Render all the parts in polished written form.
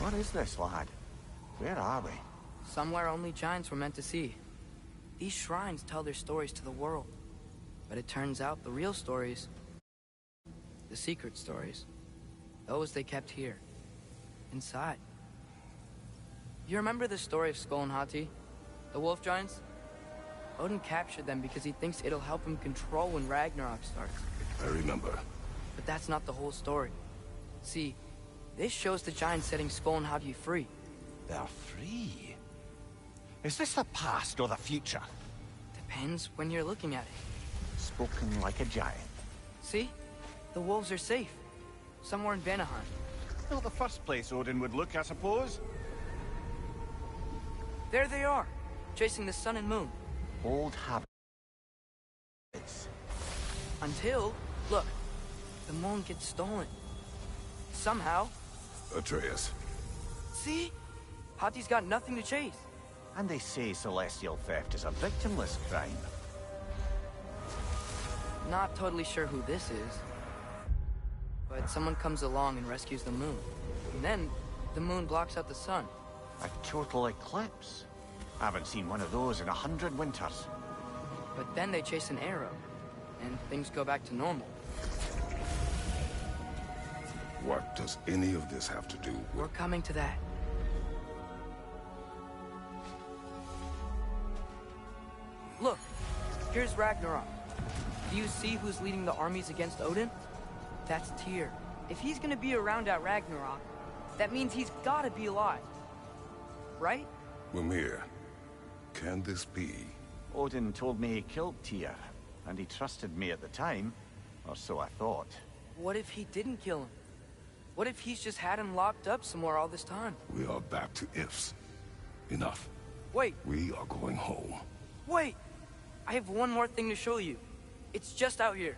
What is this, lad? Where are we? Somewhere only giants were meant to see. These shrines tell their stories to the world. But it turns out the real stories, the secret stories, those they kept here, inside. You remember the story of Skull and Hati, the wolf giants? Odin captured them because he thinks it'll help him control when Ragnarok starts. I remember. But that's not the whole story. See, this shows the giants setting Skull and Hati free. They're free? Is this the past or the future? Depends when you're looking at it. Spoken like a giant. See? The wolves are safe. Somewhere in Vanaheim. Not the first place Odin would look, I suppose. There they are, chasing the sun and moon. Old habits. Until, look, the moon gets stolen. Somehow. Atreus. See? Hati's got nothing to chase. And they say celestial theft is a victimless crime. Not totally sure who this is. But someone comes along and rescues the moon. And then, the moon blocks out the sun. A total eclipse. I haven't seen one of those in 100 winters. But then they chase an arrow, and things go back to normal. What does any of this have to do with... We're coming to that. Look, here's Ragnarok. Do you see who's leading the armies against Odin? That's Tyr. If he's gonna be around at Ragnarok, that means he's gotta be alive. Right? Mimir, can this be? Odin told me he killed Tyr, and he trusted me at the time, or so I thought. What if he didn't kill him? What if he's just had him locked up somewhere all this time? We are back to ifs. Enough. Wait, We are going home. wait! I have one more thing to show you. It's just out here.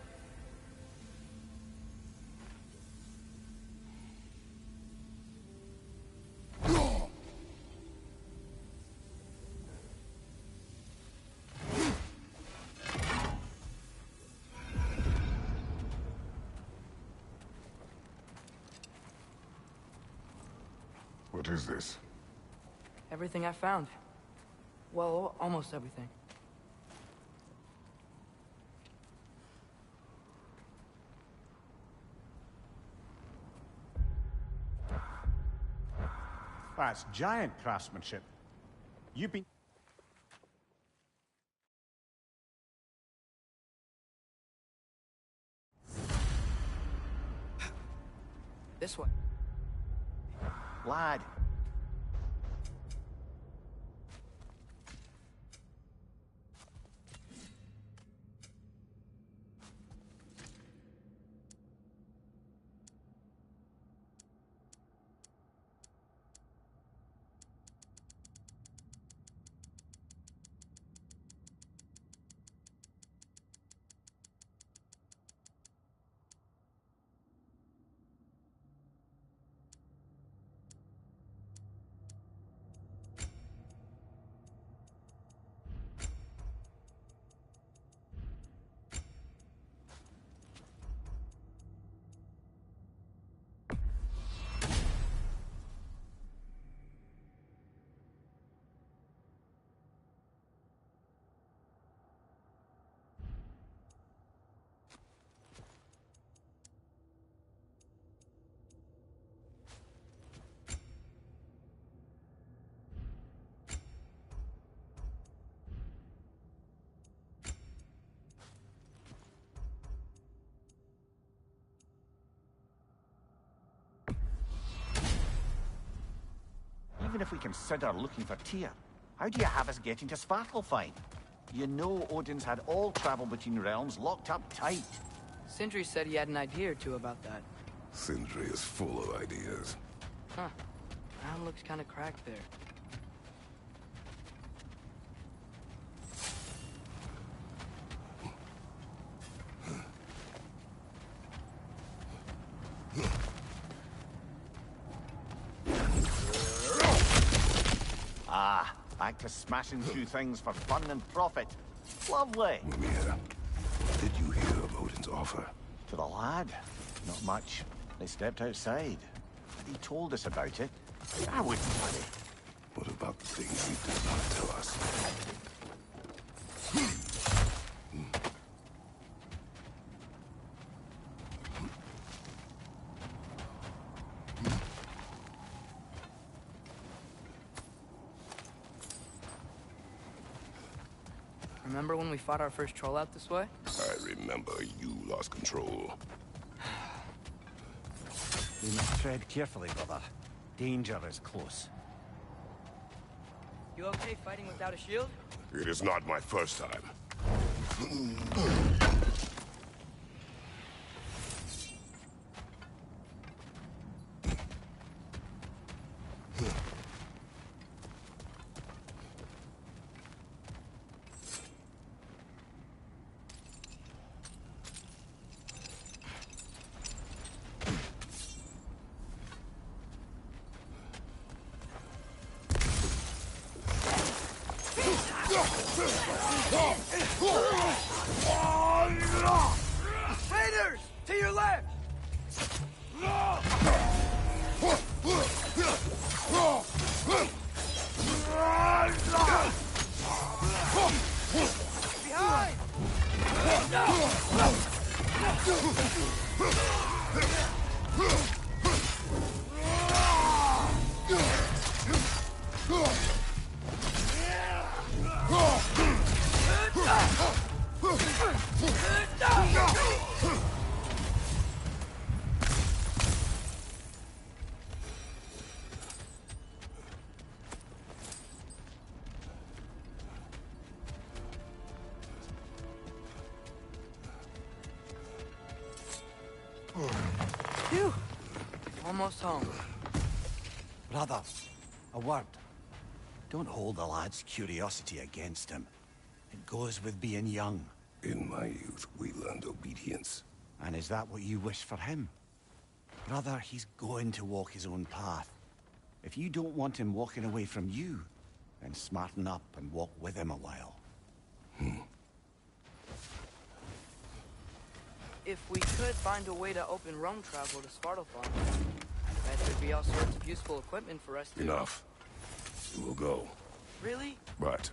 What is this? Everything I found. Well, almost everything. That's giant craftsmanship. You've been... This way. Lad. Even if we consider looking for Tyr, how do you have us getting to Svartalfheim? You know Odin's had all travel between realms locked up tight. Sindri said he had an idea or two about that. Sindri is full of ideas. Huh. Ground looks kind of cracked there. Ah, back to smashing through things for fun and profit. Lovely. Mimir, did you hear of Odin's offer? To the lad? Not much. They stepped outside. He told us about it. I wouldn't worry. What about the things he did not tell us? Remember when we fought our first troll out this way? I remember you lost control. We must tread carefully, brother. Danger is close. You okay fighting without a shield? It is not my first time. Raiders! To your left! Behind! Phew. Almost home. Brother, a word. Don't hold the lad's curiosity against him. It goes with being young. In my youth, we learned obedience. And is that what you wish for him? Brother, he's going to walk his own path. If you don't want him walking away from you, then smarten up and walk with him a while. If we could find a way to open roam travel to Svartalfheim, I bet there'd be all sorts of useful equipment for us to... Enough. We will go. Really? But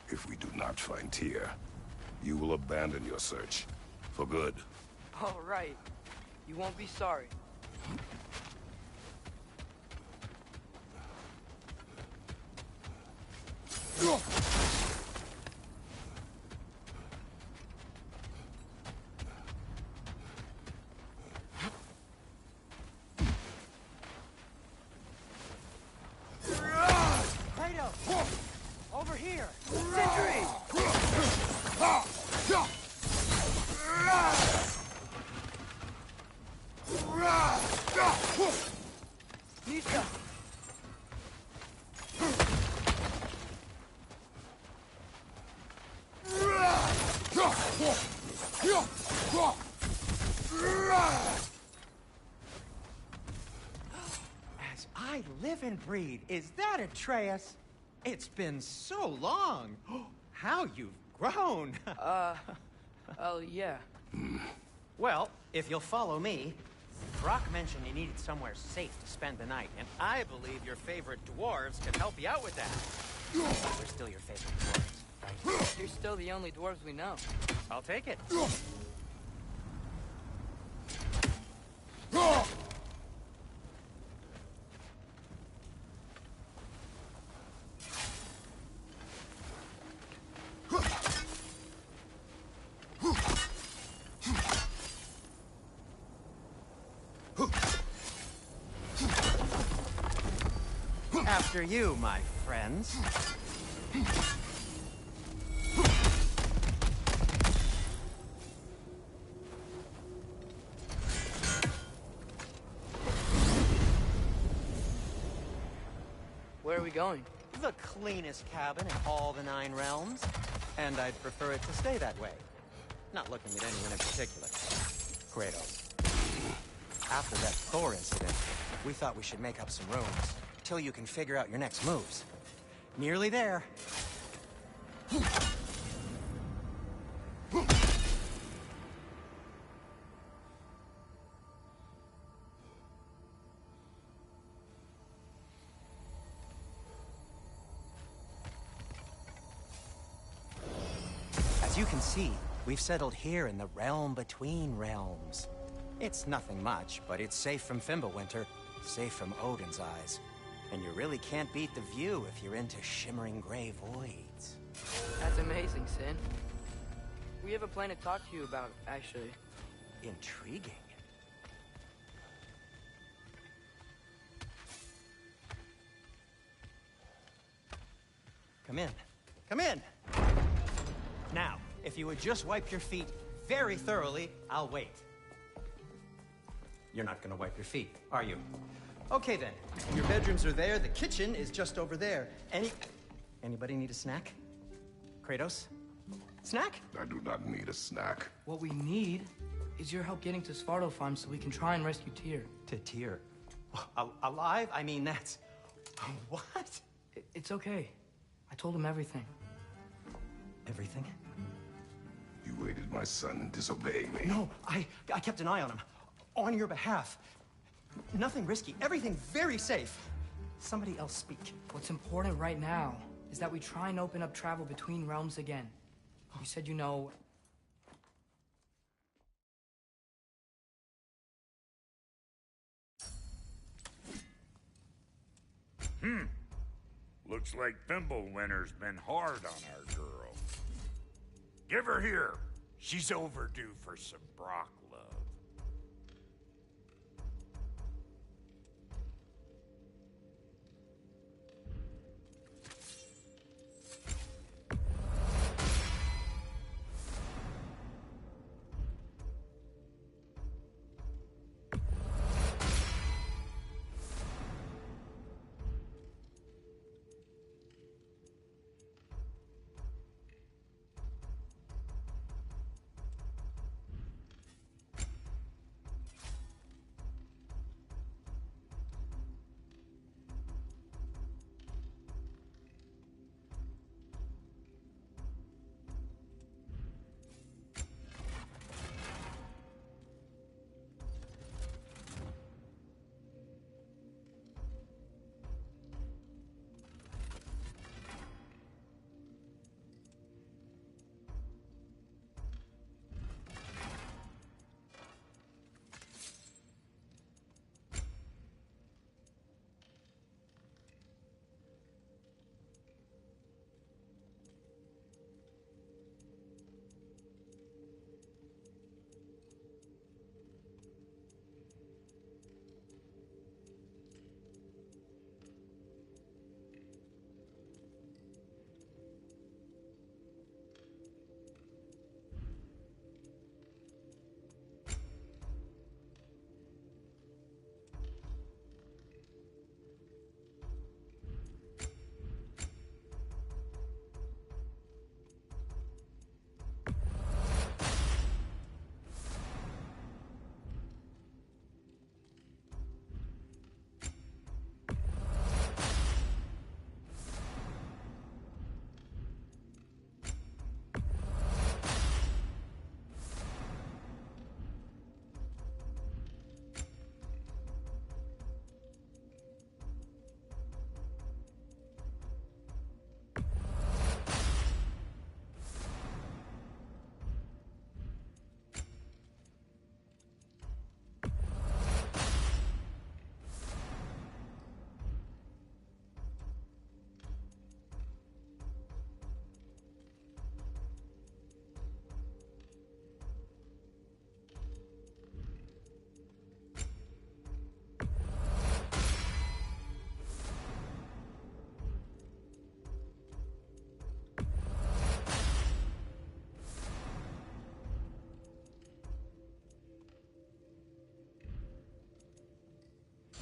if we do not find Tyr, you will abandon your search. For good. All right. You won't be sorry. Over here! Sentry! Nisha! As I live and breathe, is that Atreus? It's been so long. How you've grown. Oh, yeah. Well, if you'll follow me, Brock mentioned you needed somewhere safe to spend the night, and I believe your favorite dwarves can help you out with that. We're still your favorite dwarves, right? You're still the only dwarves we know. I'll take it. After you, my friends. Where are we going? The cleanest cabin in all the 9 realms. And I'd prefer it to stay that way. Not looking at anyone in particular. Kratos. After that Thor incident, we thought we should make up some rooms. Till you can figure out your next moves. Nearly there. As you can see, we've settled here in the realm between realms. It's nothing much, but it's safe from Fimbulwinter, safe from Odin's eyes. And you really can't beat the view if you're into shimmering gray voids. That's amazing, Sin. We have a plan to talk to you about, actually. Intriguing. Come in. Come in! Now, if you would just wipe your feet very thoroughly, I'll wait. You're not gonna wipe your feet, are you? Okay then. Your bedrooms are there, the kitchen is just over there. Anybody need a snack? Kratos? Snack? I do not need a snack. What we need is your help getting to Svartalfheim so we can try and rescue Tyr. To Tyr? Alive? I mean, that's... What? It's okay. I told him everything. Everything? You aided my son disobeying me. No, I kept an eye on him. On your behalf. Nothing risky. Everything very safe. Somebody else speak. What's important right now is that we try and open up travel between realms again. You said you know... Looks like Fimbulwinter's been hard on our girl. Give her here. She's overdue for some Brock love.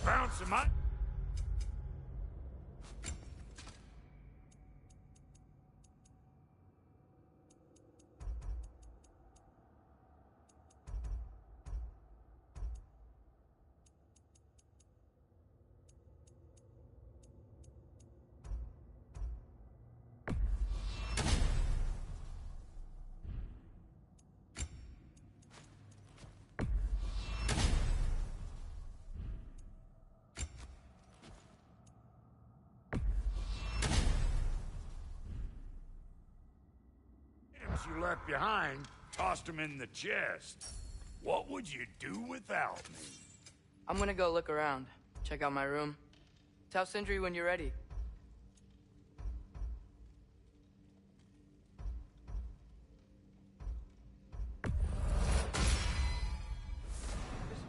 Found some money. you left behind, tossed them in the chest. What would you do without me? I'm gonna go look around. Check out my room. Tell Sindri when you're ready. This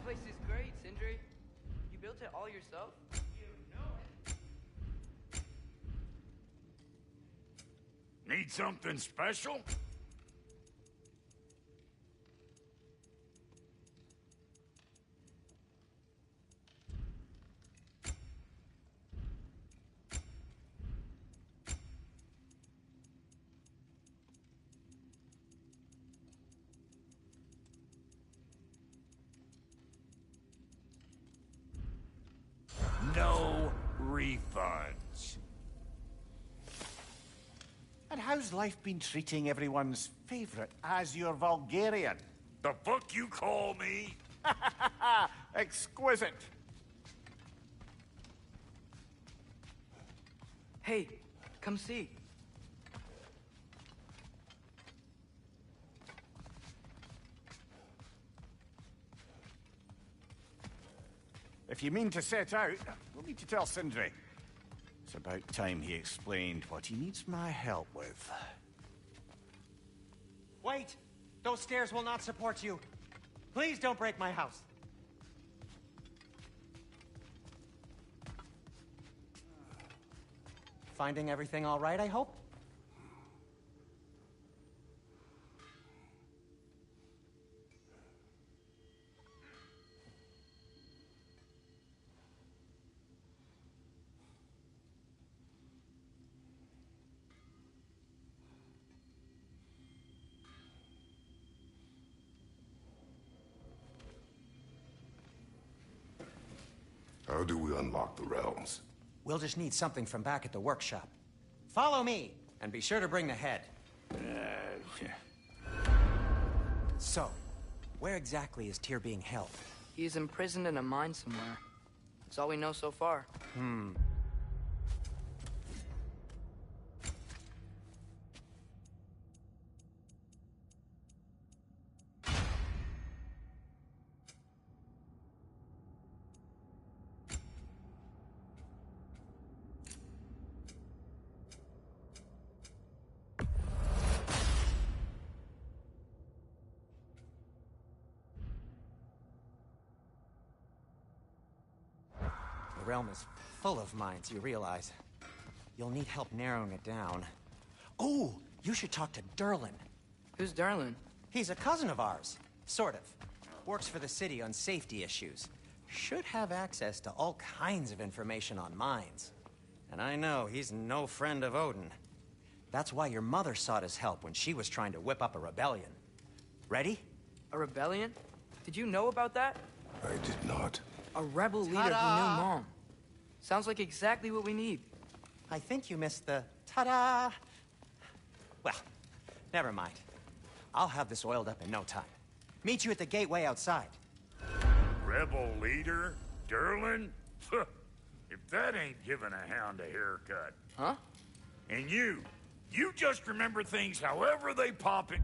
place is great, Sindri. You built it all yourself? You know it. Need something special? No refunds. And how's life been treating everyone's favorite Azure Vulgarian? The fuck you call me? Exquisite. Hey, come see. If you mean to set out, we'll need to tell Sindri. It's about time he explained what he needs my help with. Wait! Those stairs will not support you. Please don't break my house. Finding everything all right, I hope? How do we unlock the realms? We'll just need something from back at the workshop. Follow me, and be sure to bring the head. So, where exactly is Tyr being held? He's imprisoned in a mine somewhere. That's all we know so far. The realm is full of mines, you realize. You'll need help narrowing it down. Oh, you should talk to Derlin. Who's Darlin? He's a cousin of ours. Sort of. Works for the city on safety issues. Should have access to all kinds of information on mines. And I know he's no friend of Odin. That's why your mother sought his help when she was trying to whip up a rebellion. Ready? A rebellion? Did you know about that? I did not. A rebel leader who knew Mom. Sounds like exactly what we need. I think you missed the ta-da! Well, never mind. I'll have this oiled up in no time. Meet you at the gateway outside. Rebel leader? Derlin? If that ain't giving a hound a haircut. Huh? And you just remember things however they pop in.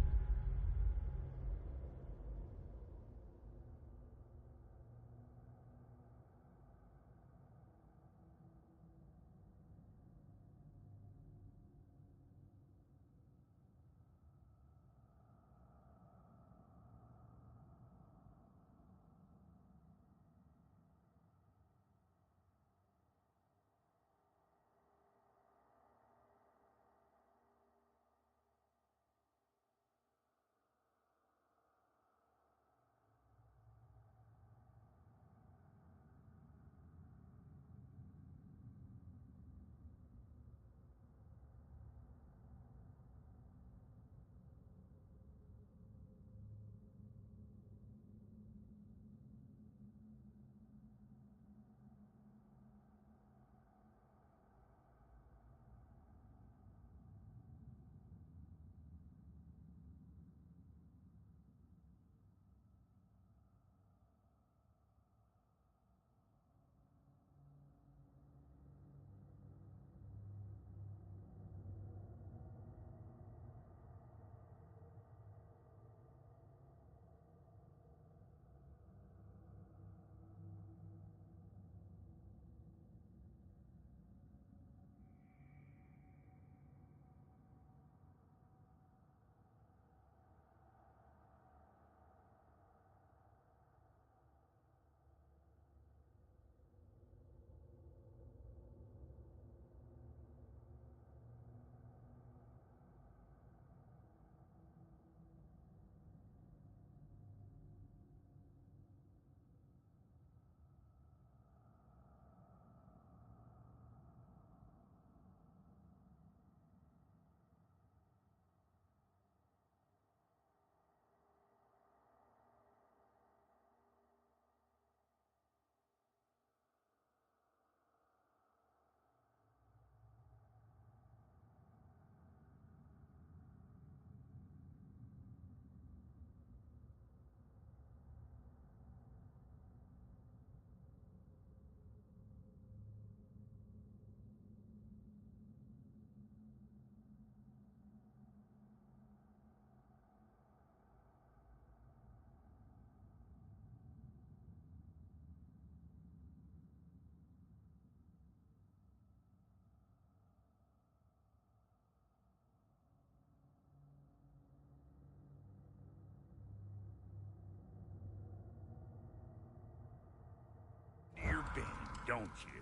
don't you?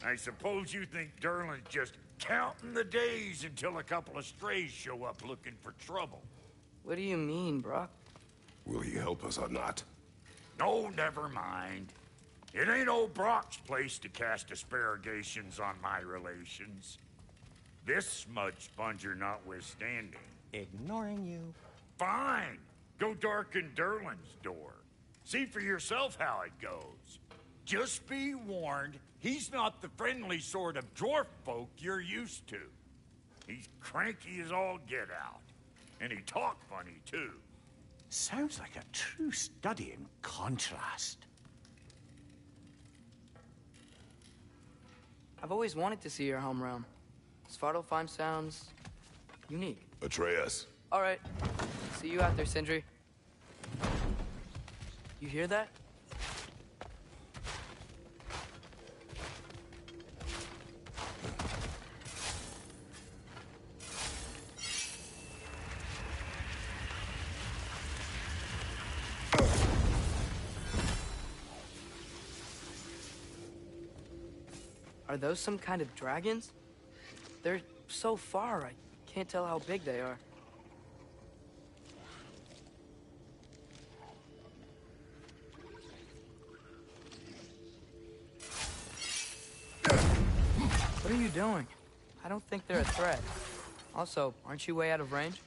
I suppose you think Durlin's just counting the days until a couple of strays show up looking for trouble. What do you mean, Brock? Will he help us or not? No, never mind. It ain't old Brock's place to cast aspersions on my relations. This smudge sponger notwithstanding. Ignoring you. Fine. Go darken Durlin's door. See for yourself how it goes. Just be warned, he's not the friendly sort of dwarf folk you're used to. He's cranky as all get out. And he talk funny, too. Sounds like a true study in contrast. I've always wanted to see your home realm. Svartalfheim sounds unique. Atreus. All right. See you out there, Sindri. You hear that? Are those some kind of dragons? They're so far, I can't tell how big they are. What are you doing? I don't think they're a threat. Also, aren't you way out of range?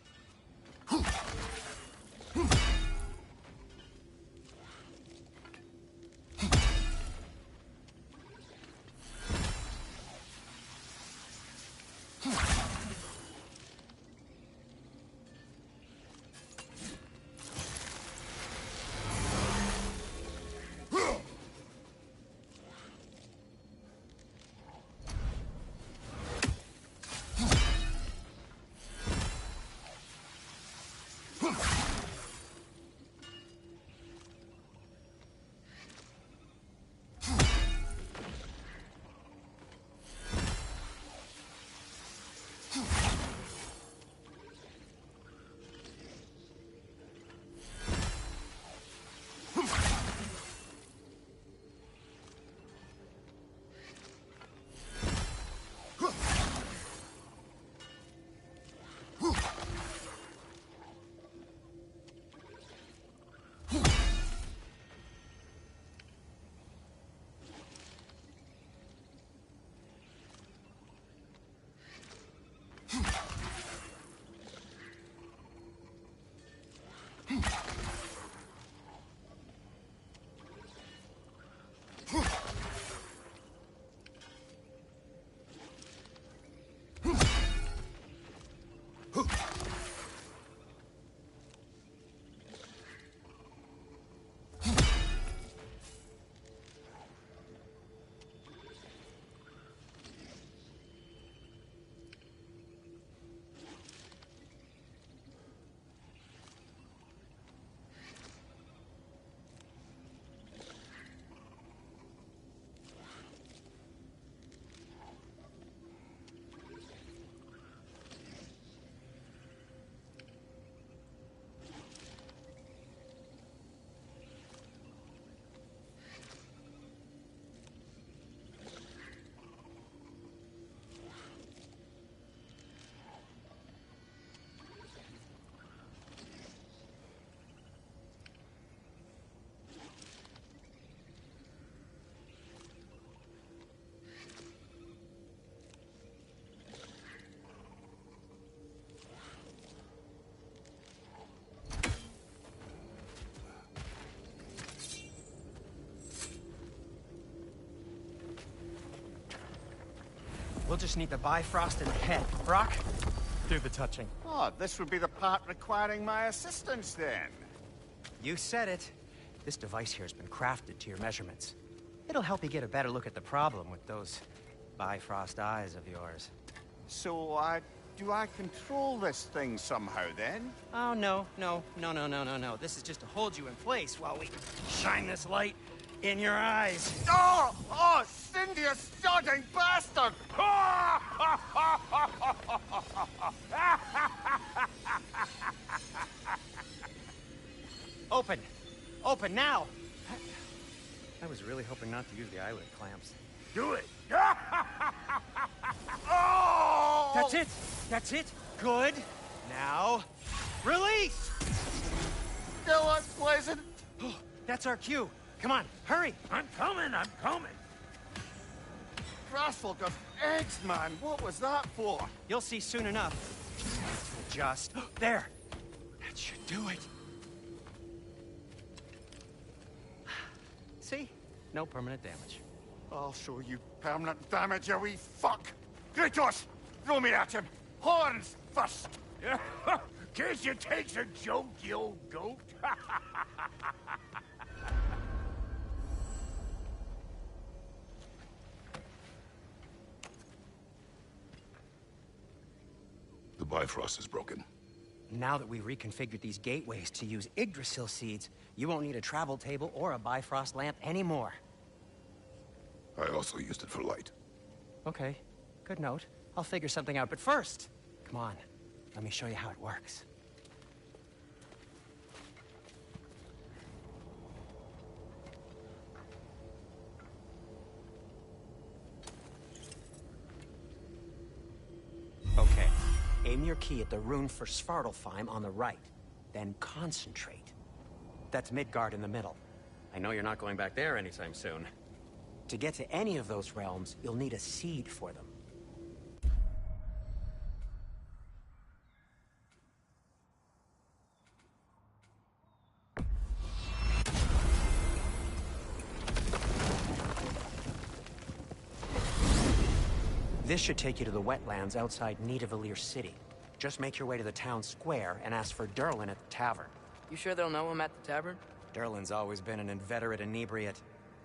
We'll just need the Bifrost in the head. Brock, do the touching. Oh, this would be the part requiring my assistance, then. You said it. This device here has been crafted to your measurements. It'll help you get a better look at the problem with those Bifrost eyes of yours. So, do I control this thing somehow, then? Oh, no. This is just to hold you in place while we shine this light in your eyes. Oh, Cindy, you sodding bastard! Open! Open now! I was really hoping not to use the eyelid clamps. Do it! Oh! That's it! That's it! Good! Now, release! Still unpleasant. Oh, that's our cue. Come on, hurry! I'm coming, I'm coming! Grassful of eggs, man. What was that for? You'll see soon enough. Just... there! That should do it. See? No permanent damage. I'll show you permanent damage, you wee fuck. Kratos, throw me at him. Horns first. Guess you takes a joke, you old goat. The Bifrost is broken. Now that we've reconfigured these gateways to use Yggdrasil seeds, you won't need a travel table or a Bifrost lamp anymore. I also used it for light. Okay, good note. I'll figure something out, but first, come on, let me show you how it works. Okay, aim your key at the rune for Svartalfheim on the right, then concentrate. That's Midgard in the middle. I know you're not going back there anytime soon. To get to any of those realms, you'll need a seed for them. This should take you to the wetlands outside Nidavellir City. Just make your way to the town square and ask for Durlin at the tavern. You sure they'll know him at the tavern? Durlin's always been an inveterate inebriate.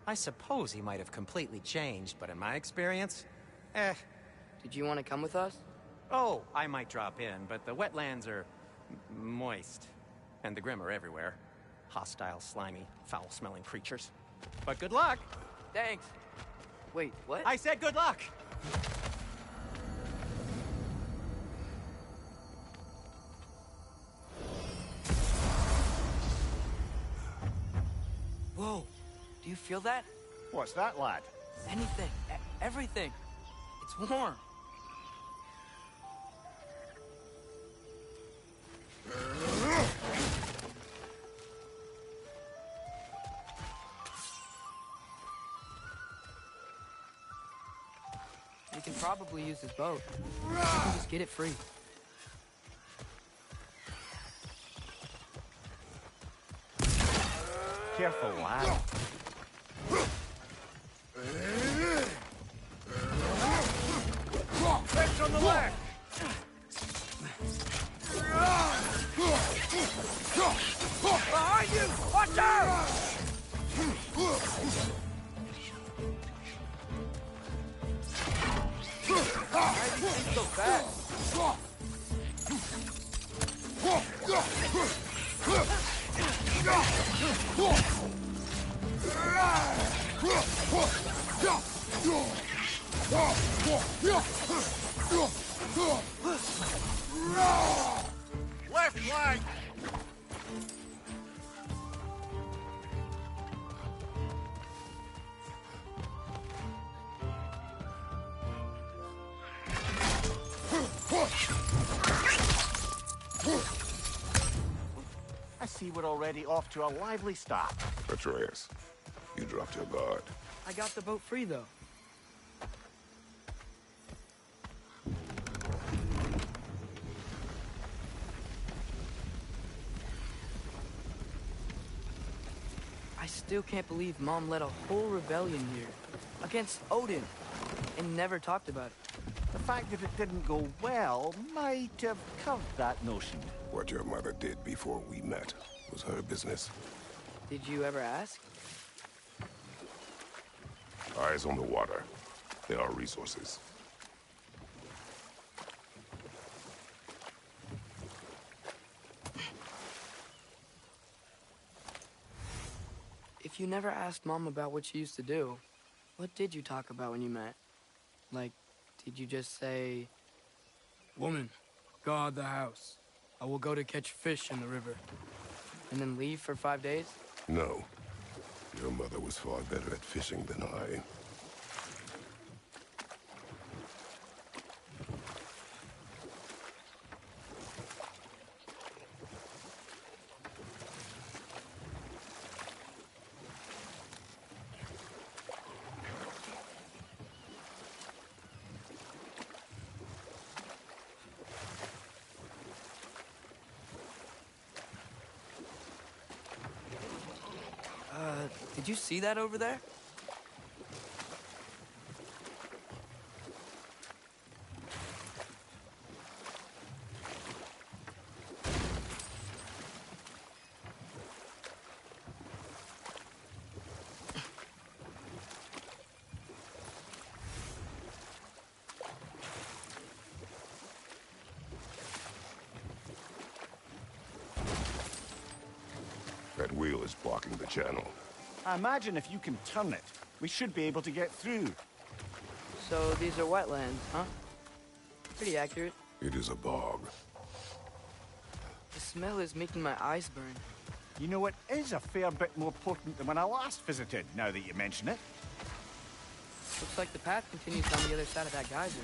I suppose he might have completely changed, but in my experience, Did you want to come with us? Oh, I might drop in, but the wetlands are moist. And the Grim are everywhere. Hostile, slimy, foul-smelling creatures. But good luck! Thanks. Wait, what? I said good luck! Whoa, do you feel that? What's that, lad? Anything, everything. It's warm. We can probably use his boat. We can just get it free. Careful, lad. Heads on the left! Behind you! Watch out! Why do you think so fast? Left flank! I see we're already off to a lively start. Atreus, you dropped your guard. I got the boat free, though. I still can't believe Mom led a whole rebellion here against Odin and never talked about it. The fact that it didn't go well might have covered that notion. What your mother did before we met was her business. Did you ever ask? Eyes on the water. There are resources. If you never asked Mom about what she used to do, what did you talk about when you met? Like, did you just say, "Woman, guard the house. I will go to catch fish in the river," and then leave for 5 days? No. Your mother was far better at fishing than I. Did you see that over there? That wheel is blocking the channel. I imagine if you can turn it, we should be able to get through. So these are wetlands, huh? Pretty accurate. It is a bog. The smell is making my eyes burn. You know, it is a fair bit more potent than when I last visited, now that you mention it. Looks like the path continues on the other side of that geyser.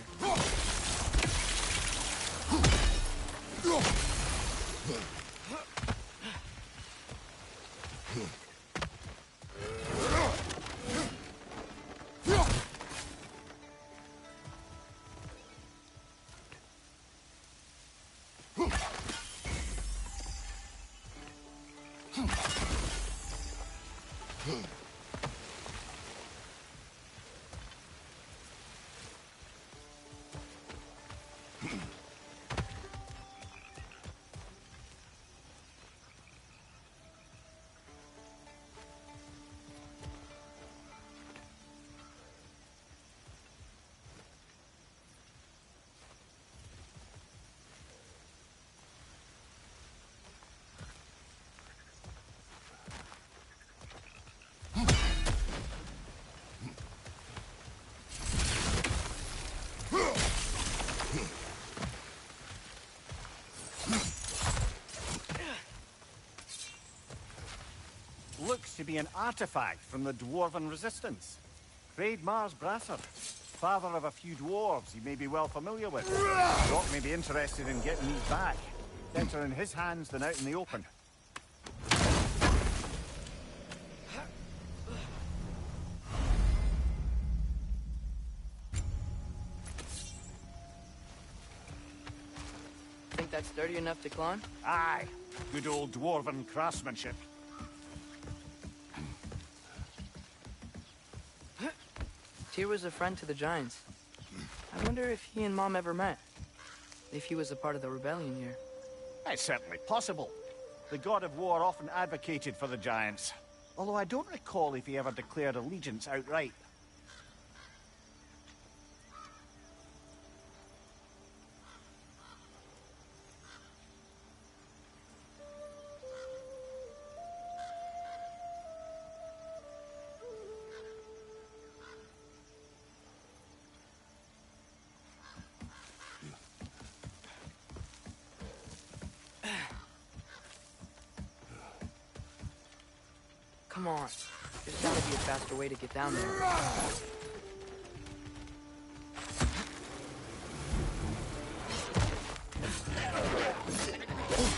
Looks to be an artifact from the Dwarven Resistance. Craig Mars Brasser, father of a few dwarves you may be well familiar with. Doc may be interested in getting these back. Better in his hands than out in the open. Think that's sturdy enough to climb? Aye, good old Dwarven craftsmanship. Tyr was a friend to the Giants. I wonder if he and Mom ever met. If he was a part of the rebellion here. It's certainly possible. The god of war often advocated for the Giants. Although I don't recall if he ever declared allegiance outright. Come on. There's gotta be a faster way to get down there.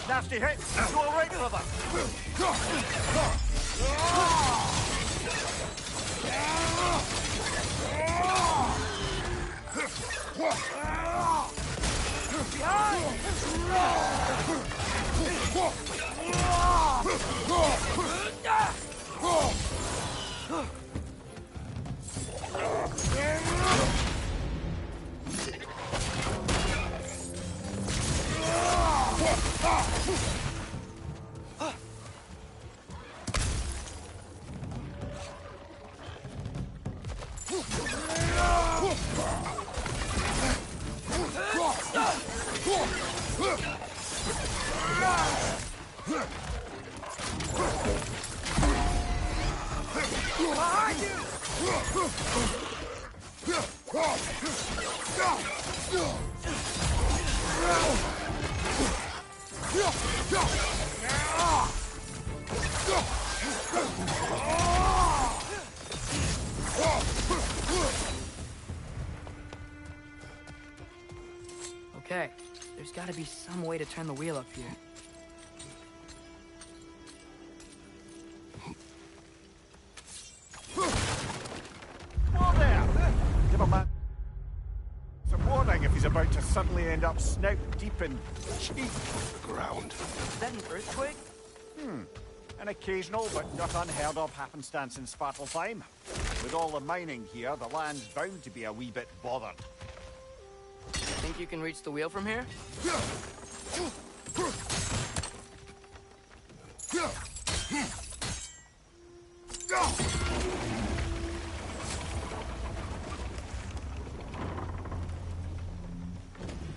Nasty hit! Go right, brother! Okay, there's gotta be some way to turn the wheel up here. Come on there! Give him some warning if he's about to suddenly end up snout deep in cheek. Ground. Is that an earthquake? An occasional but not unheard of happenstance in Svartalfheim. With all the mining here, the land's bound to be a wee bit bothered. Think you can reach the wheel from here?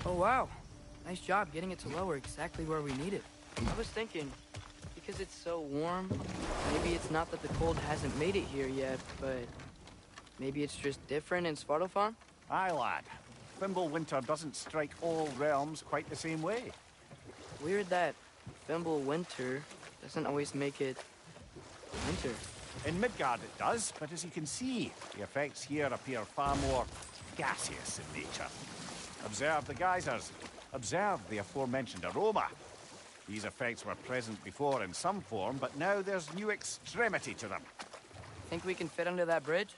Oh wow, nice job getting it to lower exactly where we need it. I was thinking, because it's so warm, maybe it's not that the cold hasn't made it here yet, but maybe it's just different in Svartalfheim? Aye, lad. Thimble winter doesn't strike all realms quite the same way. Weird that Thimble winter doesn't always make it winter. In Midgard it does, but as you can see, the effects here appear far more gaseous in nature. Observe the geysers. Observe the aforementioned aroma. These effects were present before in some form, but now there's new extremity to them. Think we can fit under that bridge?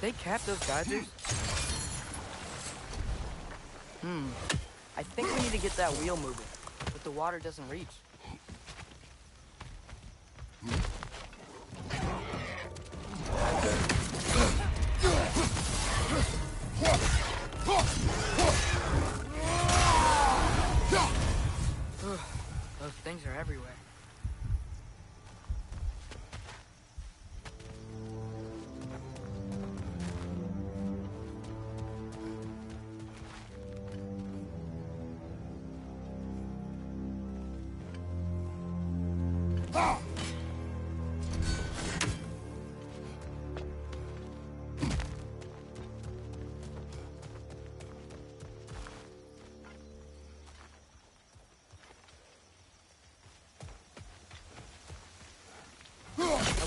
They cap those geysers? I think we need to get that wheel moving, but the water doesn't reach. Those things are everywhere.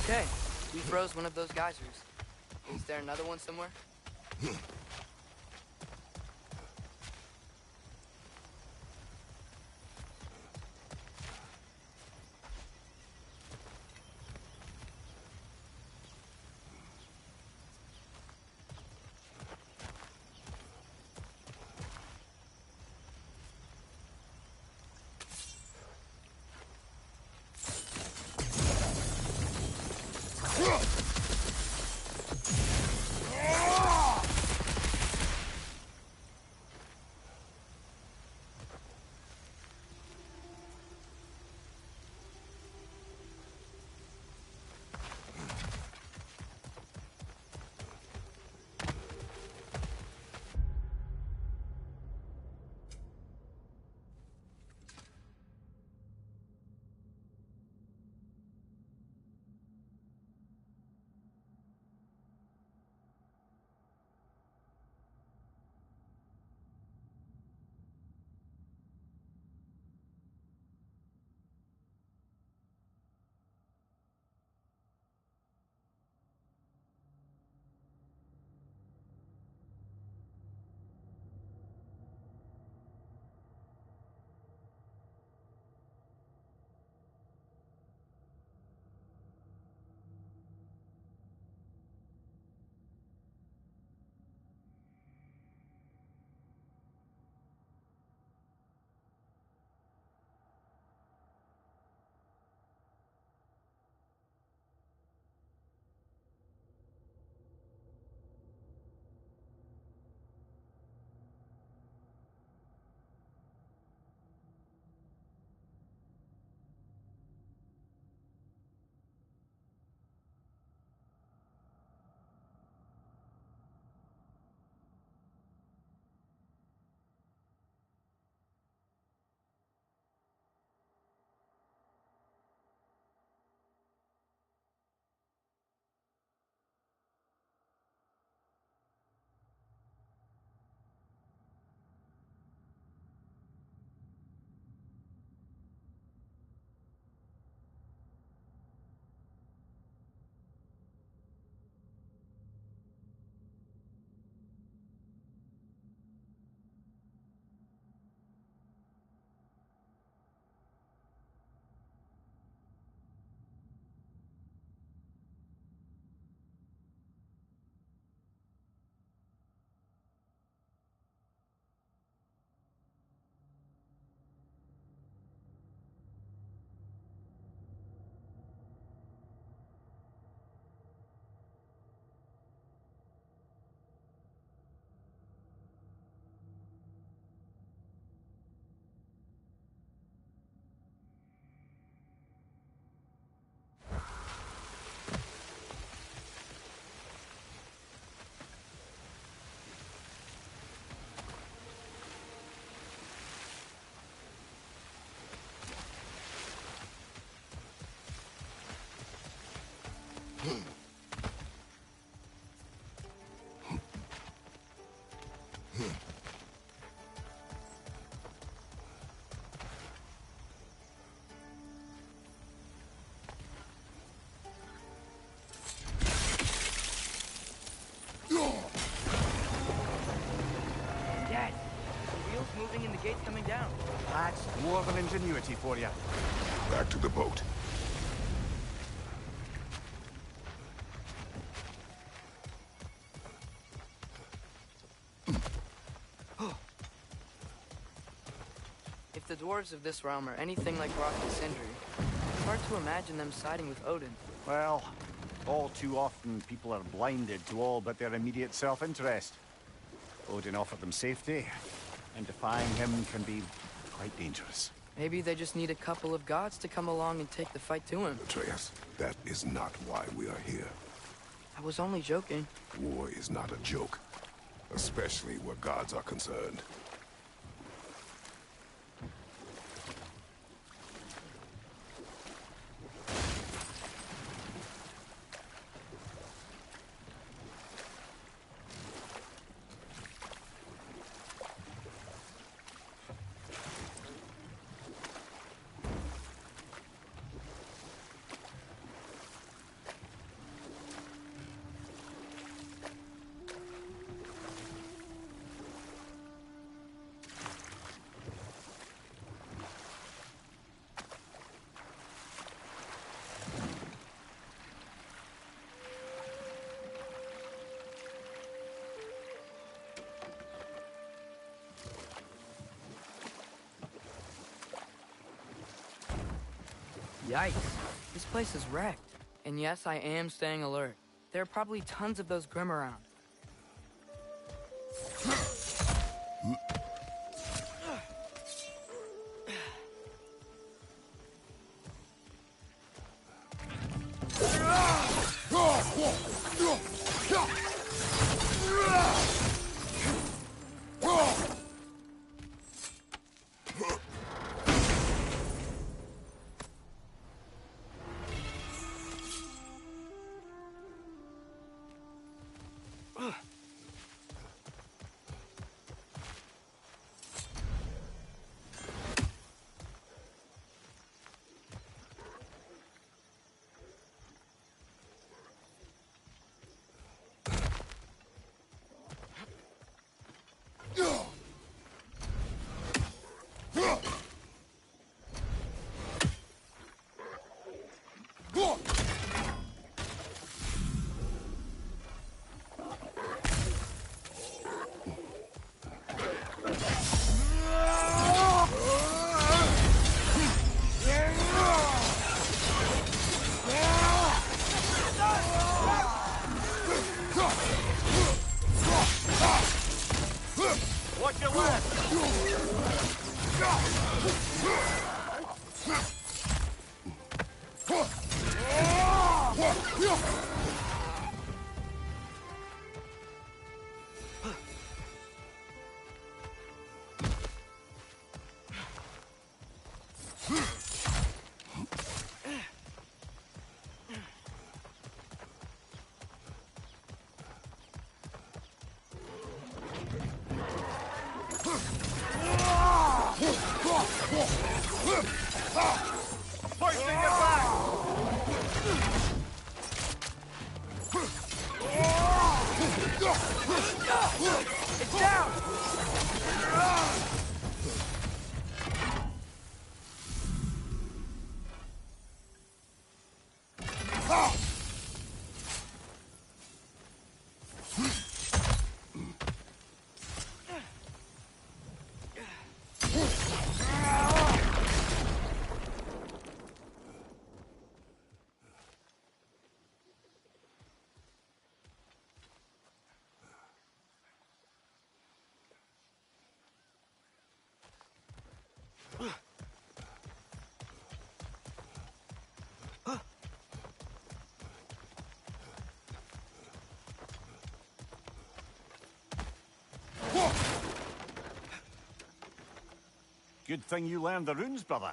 Okay, we froze one of those geysers. Is there another one somewhere? Dad, the wheels moving and the gate's coming down. That's dwarven ingenuity for you. Back to the boat. If the dwarves of this realm are anything like Rock and Sindri, it's hard to imagine them siding with Odin. Well, all too often people are blinded to all but their immediate self-interest. Odin offered them safety, and defying him can be quite dangerous. Maybe they just need a couple of gods to come along and take the fight to him. Atreus, that is not why we are here. I was only joking. War is not a joke, especially where gods are concerned. Yikes. This place is wrecked. And yes, I am staying alert. There are probably tons of those Grim around. Watch your left! Hoisting it back! It's down! Good thing you learned the runes, brother.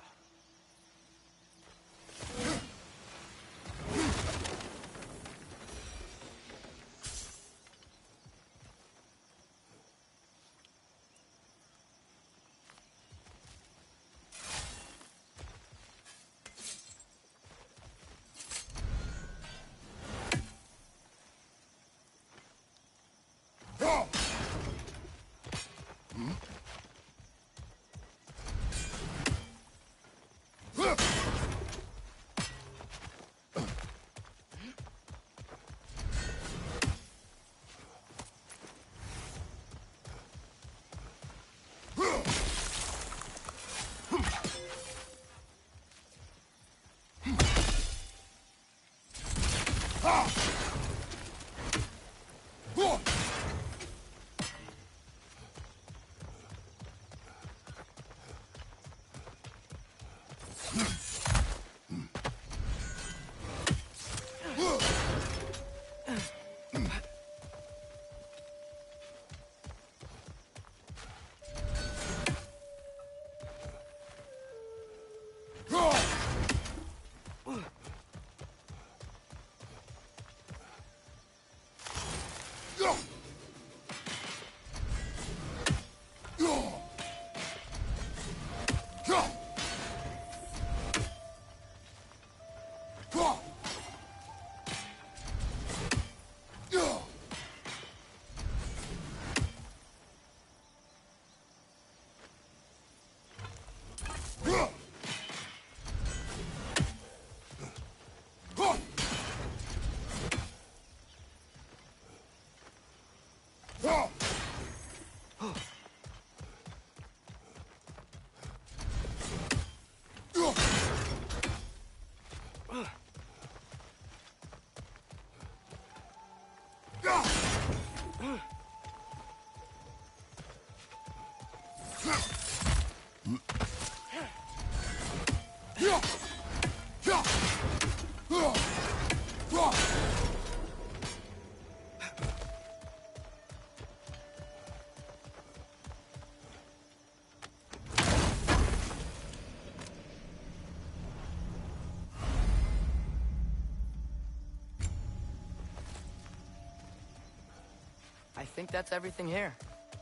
I think that's everything here.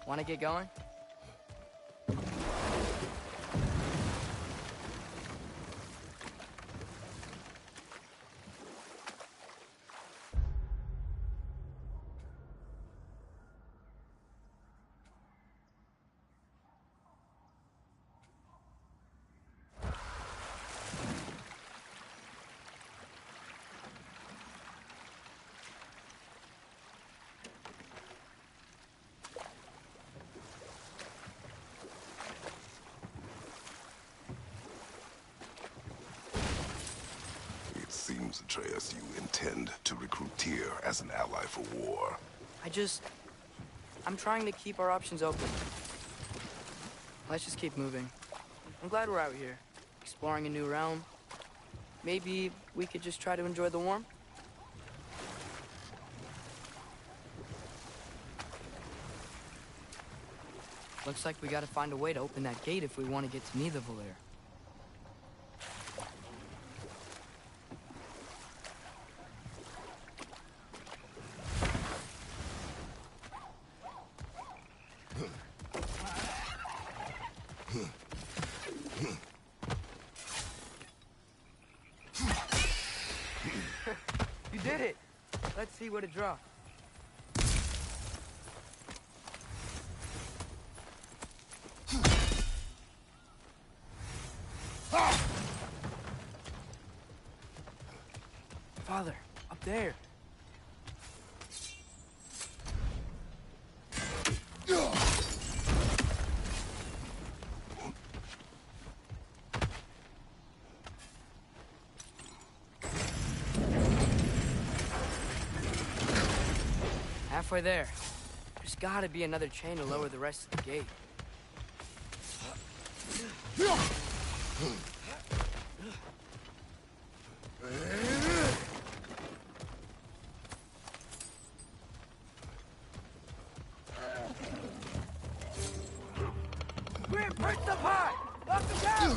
Want to get going? Seems, Atreus, you intend to recruit Tyr as an ally for war. I'm trying to keep our options open. Let's just keep moving. I'm glad we're out here, exploring a new realm. Maybe we could just try to enjoy the warmth? Looks like we gotta find a way to open that gate if we want to get to Nidavellir. You did it! Let's see what it dropped. Father, up there. Halfway there. There's gotta be another chain to lower the rest of the gate. Grim, break the pot! Knock him down!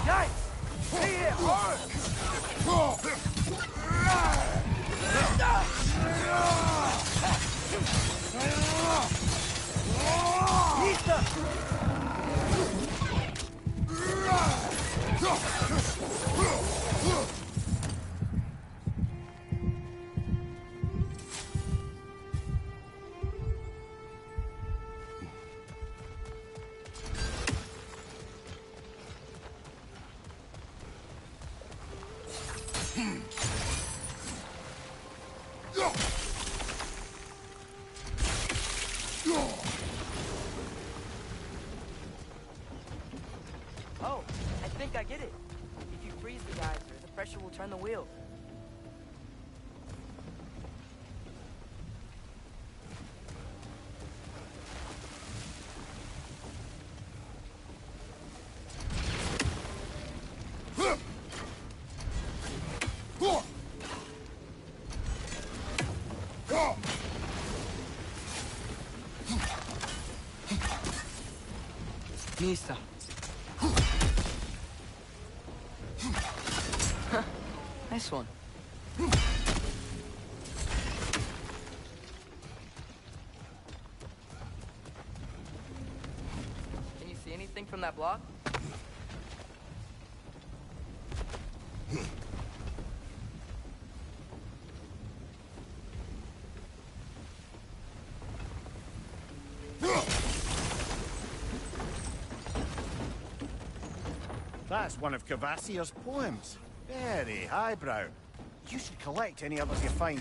Yikes! He hit hard! think I get it. If you freeze the geyser, the pressure will turn the wheel. Mista. Nice one. Can you see anything from that block? That's one of Cavassier's poems. Very highbrow. You should collect any others you find.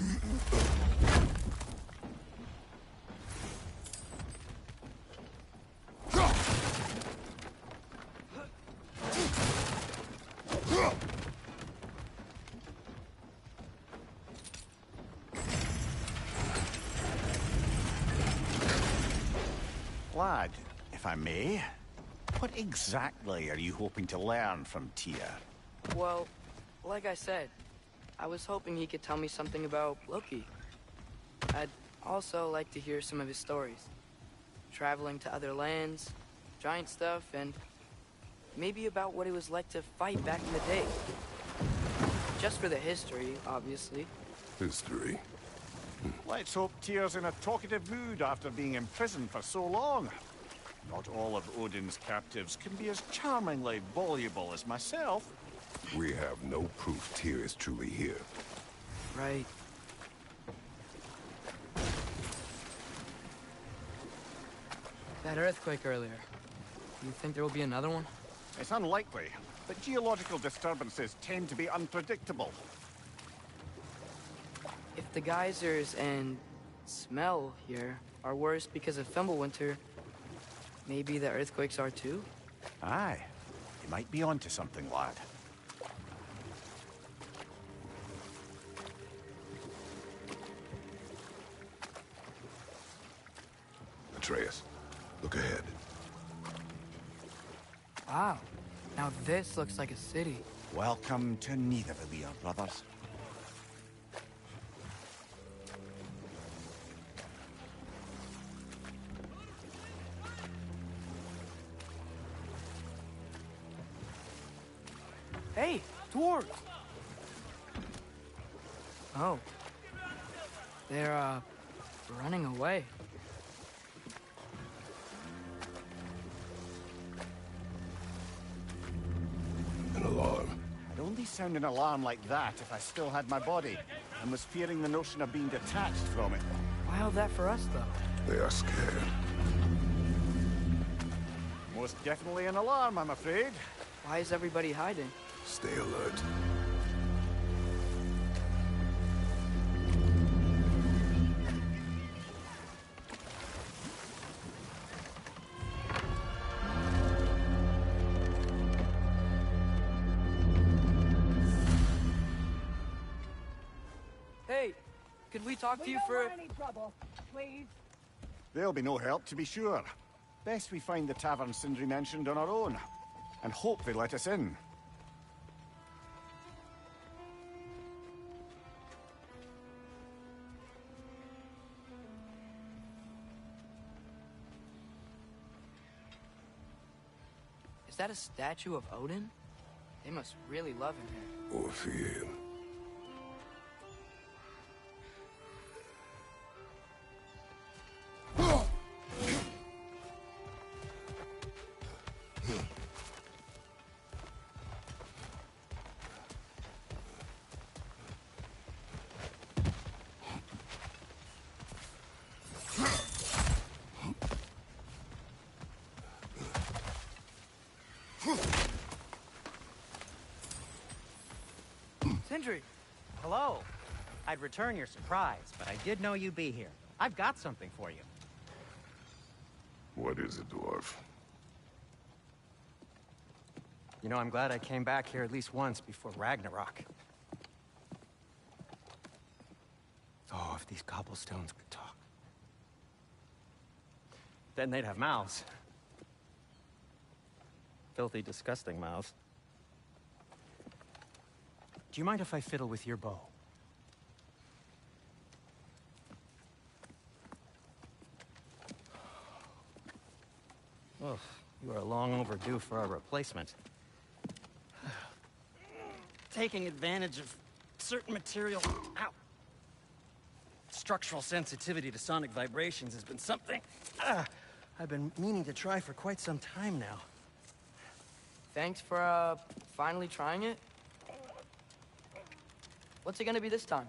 Lad, if I may, what exactly are you hoping to learn from Tyr? Well, like I said, I was hoping he could tell me something about Loki. I'd also like to hear some of his stories. Traveling to other lands, giant stuff, and maybe about what it was like to fight back in the day. Just for the history, obviously. History. Let's hope Tyr's in a talkative mood after being imprisoned for so long. Not all of Odin's captives can be as charmingly voluble as myself. We have no proof Tyr is truly here. Right. That earthquake earlier. Do you think there will be another one? It's unlikely, but geological disturbances tend to be unpredictable. If the geysers and smell here are worse because of Fimbulwinter, maybe the earthquakes are too? Aye. You might be onto something, lad. Atreus, look ahead. Wow. Now this looks like a city. Welcome to Nidavellir, brothers. Hey, dwarves! Oh. They're, running away. An alarm. I'd only sound an alarm like that if I still had my body, and was fearing the notion of being detached from it. Why all that for us, though? They are scared. Most definitely an alarm, I'm afraid. Why is everybody hiding? Stay alert. Hey, could we talk to you for... any trouble, please. There'll be no help, to be sure. Best we find the tavern Sindri mentioned on our own, and hope they let us in. Is that a statue of Odin? They must really love him here. Or fear him. Sindri! Hello. I'd return your surprise, but I did know you'd be here. I've got something for you. What is it, dwarf? You know, I'm glad I came back here at least once before Ragnarok. Oh, if these cobblestones could talk. Then they'd have mouths. Filthy, disgusting mouths. Do you mind if I fiddle with your bow? Oh, you are long overdue for a replacement. Taking advantage of certain material... Ow! Structural sensitivity to sonic vibrations has been something I've been meaning to try for quite some time now. Thanks for, finally trying it. What's it gonna be this time?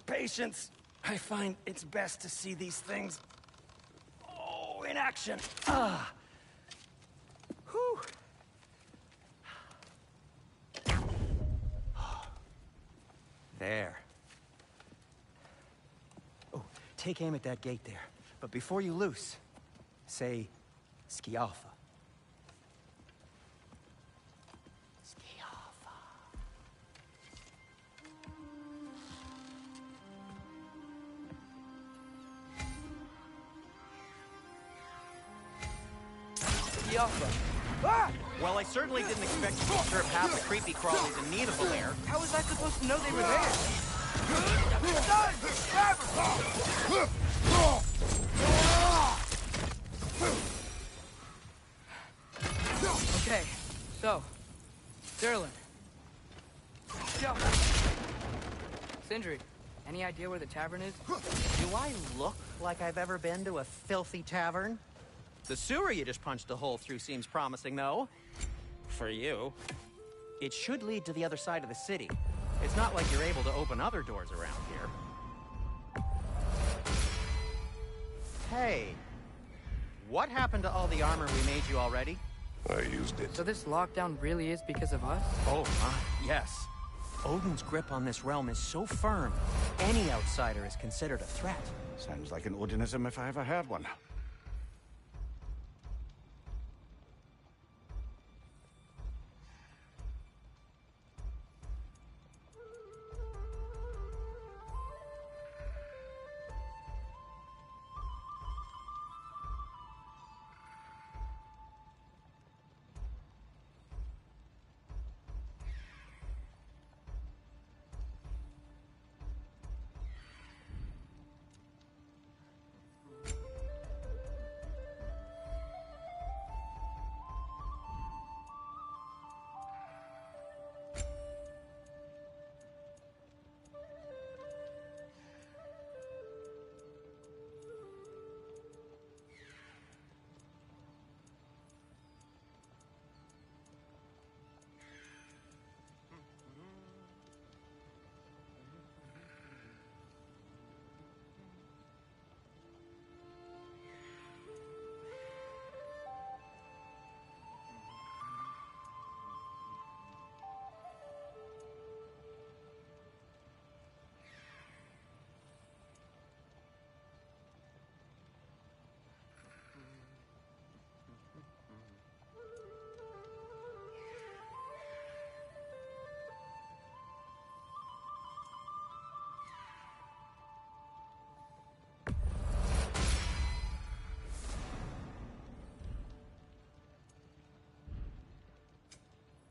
Patience. I find it's best to see these things... in action. Whew. There. Oh, take aim at that gate there. But before you loose, say, Skialfa. Skialfa. Skialfa. Ah! Well, I certainly didn't expect you to disturb half the creepy crawlies in need of a lair. How was I supposed to know they were there? Okay, so, Derlin. Sindri, any idea where the tavern is? Do I look like I've ever been to a filthy tavern? The sewer you just punched a hole through seems promising, though. For you. It should lead to the other side of the city. It's not like you're able to open other doors around here. Hey, what happened to all the armor we made you already? I used it. So this lockdown really is because of us? Oh my, yes. Odin's grip on this realm is so firm, any outsider is considered a threat. Sounds like an Odinism if I ever heard one.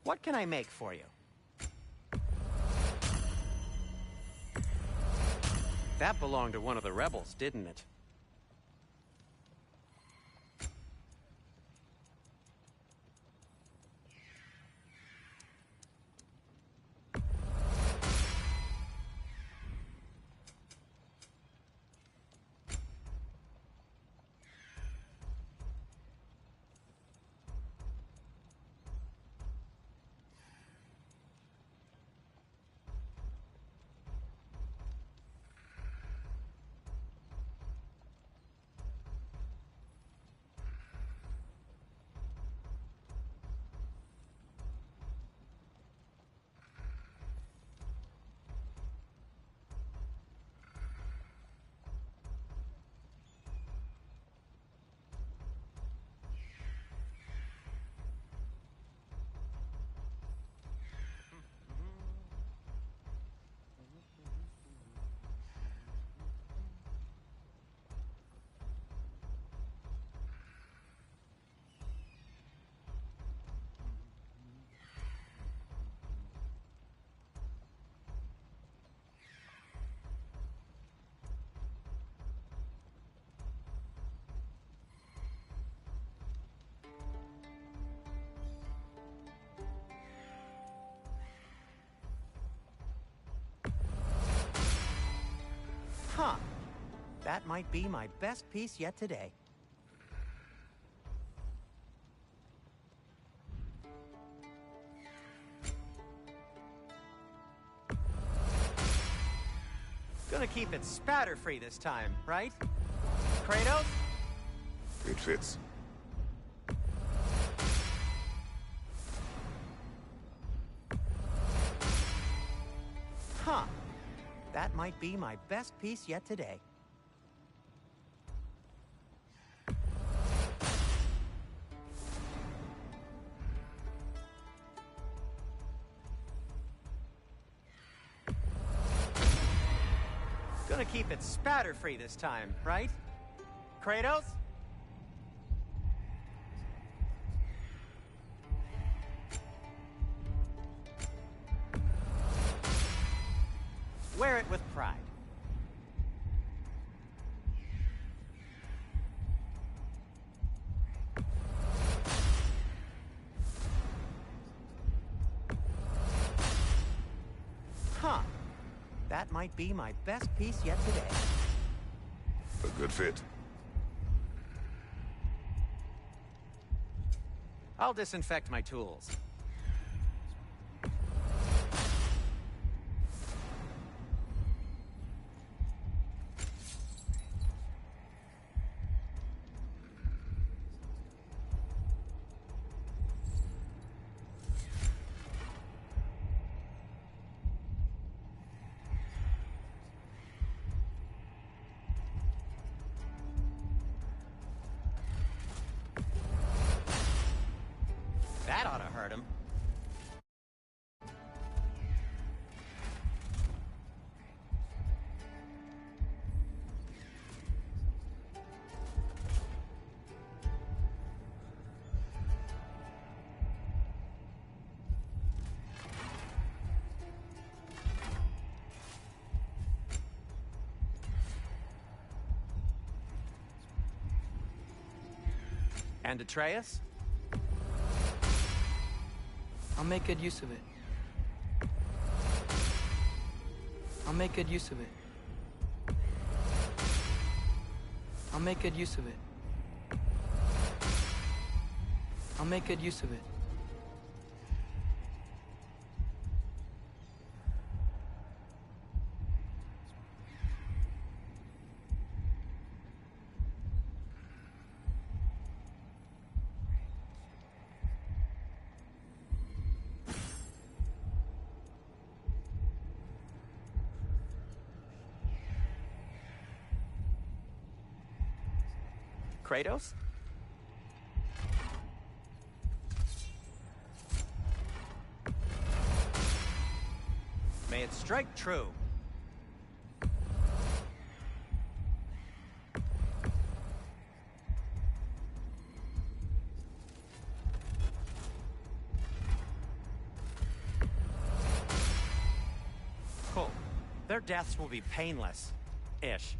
What can I make for you? That belonged to one of the rebels, didn't it? Huh. That might be my best piece yet today. Gonna keep it spatter-free this time, right? Kratos? It fits. Huh. That might be my best piece yet today. Gonna keep it spatter-free this time, right? Kratos? Wear it with pride. Huh. That might be my best piece yet today. A good fit. I'll disinfect my tools. That ought to hurt him. And Atreus? I'll make good use of it. I'll make good use of it. I'll make good use of it. I'll make good use of it. Kratos? May it strike true. Cool. Their deaths will be painless-ish.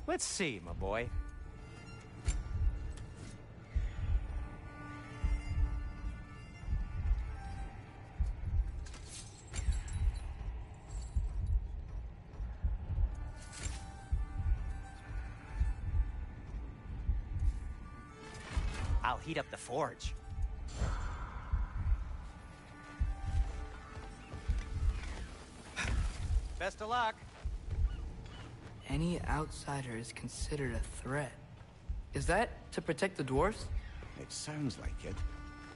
Let's see, my boy. I'll heat up the forge. Best of luck. Any outsider is considered a threat. Is that to protect the dwarves? It sounds like it.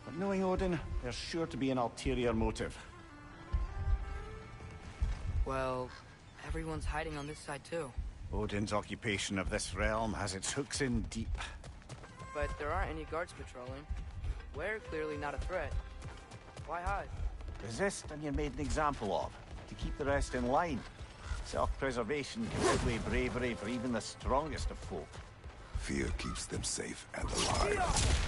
But knowing Odin, there's sure to be an ulterior motive. Well, everyone's hiding on this side too. Odin's occupation of this realm has its hooks in deep. But there aren't any guards patrolling. We're clearly not a threat. Why hide? Resist and you're made an example of, to keep the rest in line. Self-preservation can outweigh bravery for even the strongest of folk. Fear keeps them safe and alive.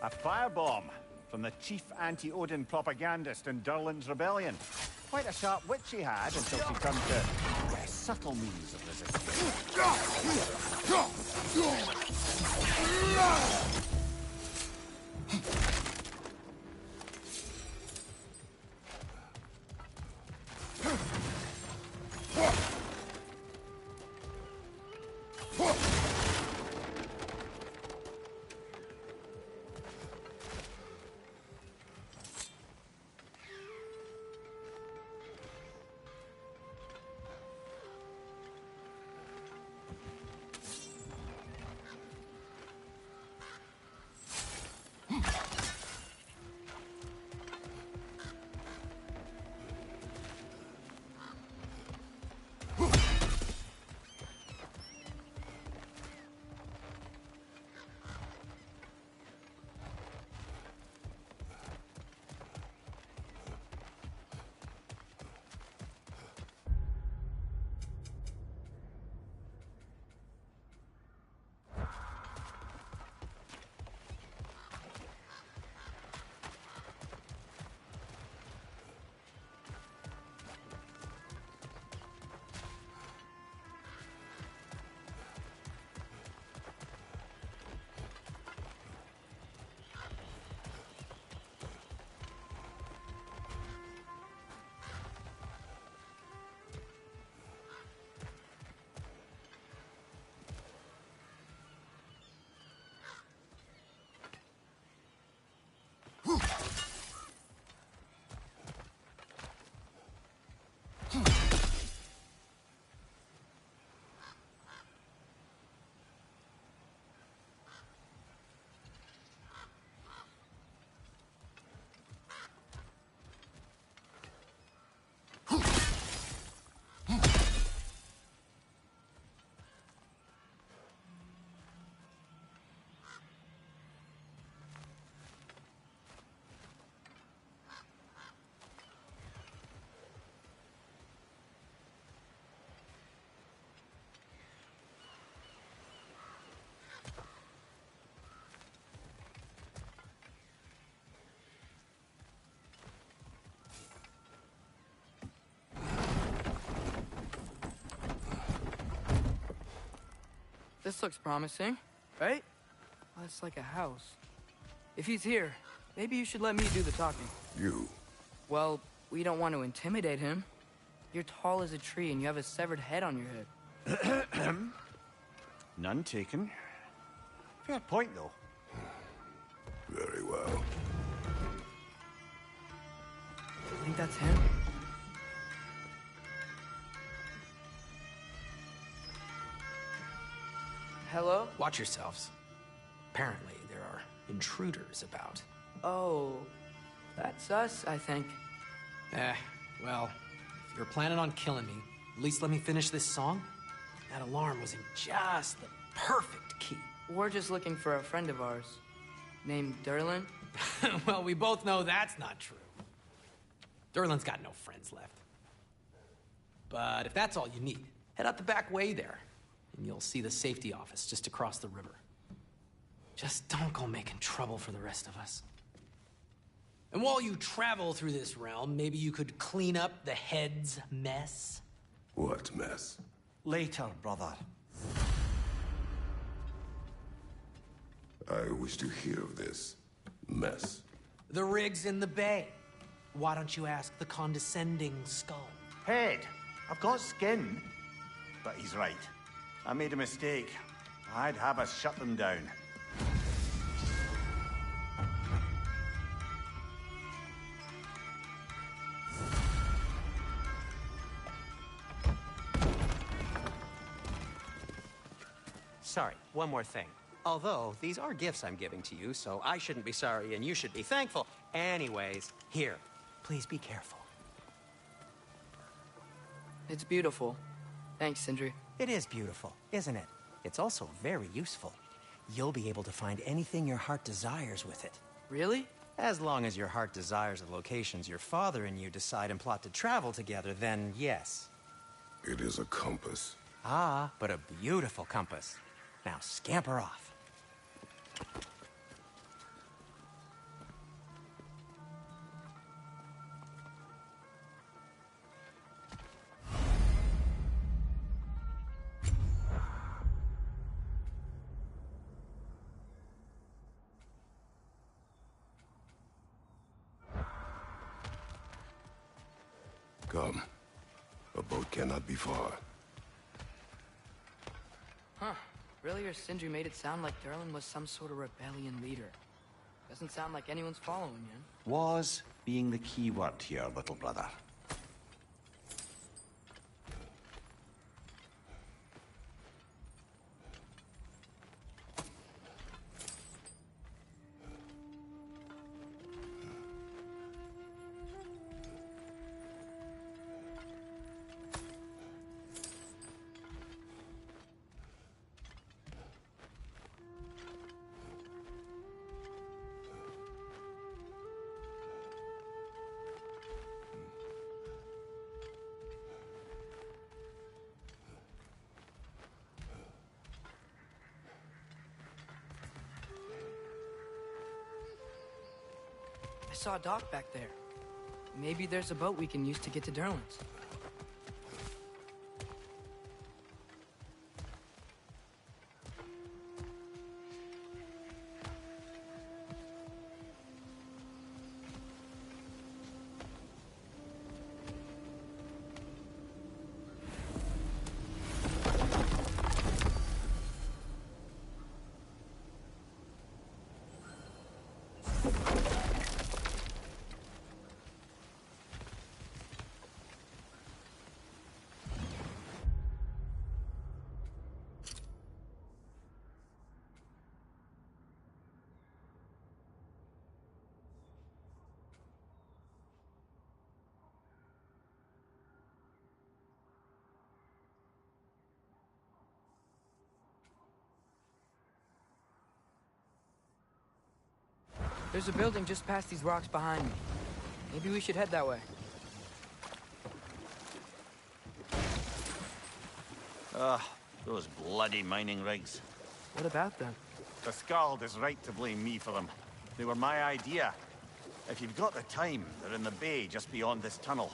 A firebomb from the chief anti-Odin propagandist in Durlin's rebellion. Quite a sharp wit she had until she turned to less subtle means of resistance. This looks promising, right? Well, it's like a house. If he's here, maybe you should let me do the talking. You? Well, we don't want to intimidate him. You're tall as a tree and you have a severed head on your head. None taken. Fair point, though. Very well. I think that's him. Hello? Watch yourselves. Apparently, there are intruders about. Oh, that's us, I think. Well, if you're planning on killing me, at least let me finish this song. That alarm was in just the perfect key. We're just looking for a friend of ours, named Derlin. Well, we both know that's not true. Derlin's got no friends left. But if that's all you need, head out the back way there, and you'll see the safety office just across the river. Just don't go making trouble for the rest of us. And while you travel through this realm, maybe you could clean up the head's mess? What mess? Later, brother. I wish to hear of this mess. The rig's in the bay. Why don't you ask the condescending skull? Head, I've got skin. But he's right. I made a mistake. I'd have us shut them down. Sorry, one more thing. Although, these are gifts I'm giving to you, so I shouldn't be sorry and you should be thankful. Anyways, here, please be careful. It's beautiful. Thanks, Sindri. It is beautiful, isn't it? It's also very useful. You'll be able to find anything your heart desires with it. Really? As long as your heart desires the locations your father and you decide and plot to travel together, then yes. It is a compass. Ah, but a beautiful compass. Now scamper off. Come. A boat cannot be far. Huh. Earlier, Sindri made it sound like Derlin was some sort of rebellion leader. Doesn't sound like anyone's following him. Was being the key word here, little brother. I saw a dock back there. Maybe there's a boat we can use to get to Derlin's. There's a building just past these rocks behind me. Maybe we should head that way. Those bloody mining rigs. What about them? The Skald is right to blame me for them. They were my idea. If you've got the time, they're in the bay just beyond this tunnel.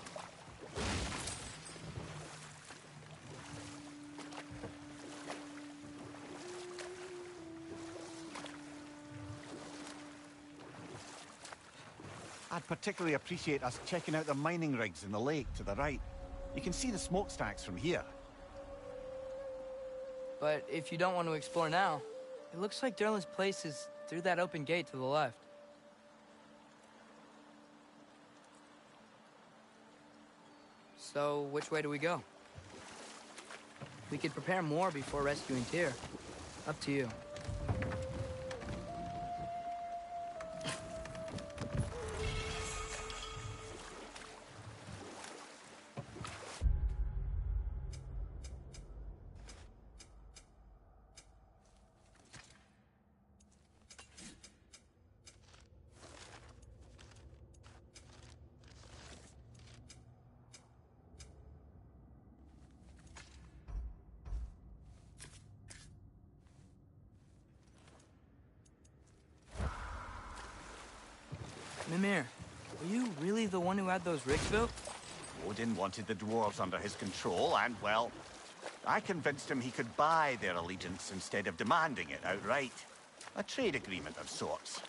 I'd particularly appreciate us checking out the mining rigs in the lake to the right. You can see the smokestacks from here. But if you don't want to explore now, it looks like Derlin's place is through that open gate to the left. So, which way do we go? We could prepare more before rescuing Tyr. Up to you. Mimir, were you really the one who had those rigs built? Odin wanted the dwarves under his control, and, well, I convinced him he could buy their allegiance instead of demanding it outright. A trade agreement of sorts.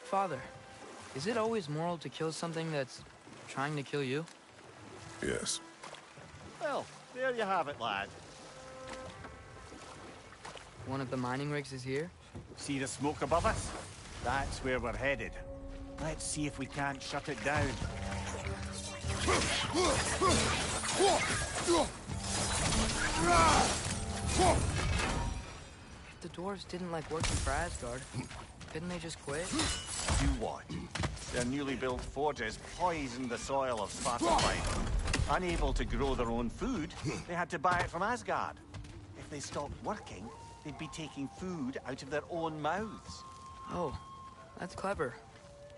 Father, is it always moral to kill something that's trying to kill you? Yes. Well, there you have it, lad. One of the mining rigs is here? See the smoke above us? That's where we're headed. Let's see if we can't shut it down. If the dwarves didn't like working for Asgard, couldn't they just quit? Do what? Their newly built forges poisoned the soil of Svartalfheim. Unable to grow their own food, they had to buy it from Asgard. If they stopped working, they'd be taking food out of their own mouths. Oh, that's clever.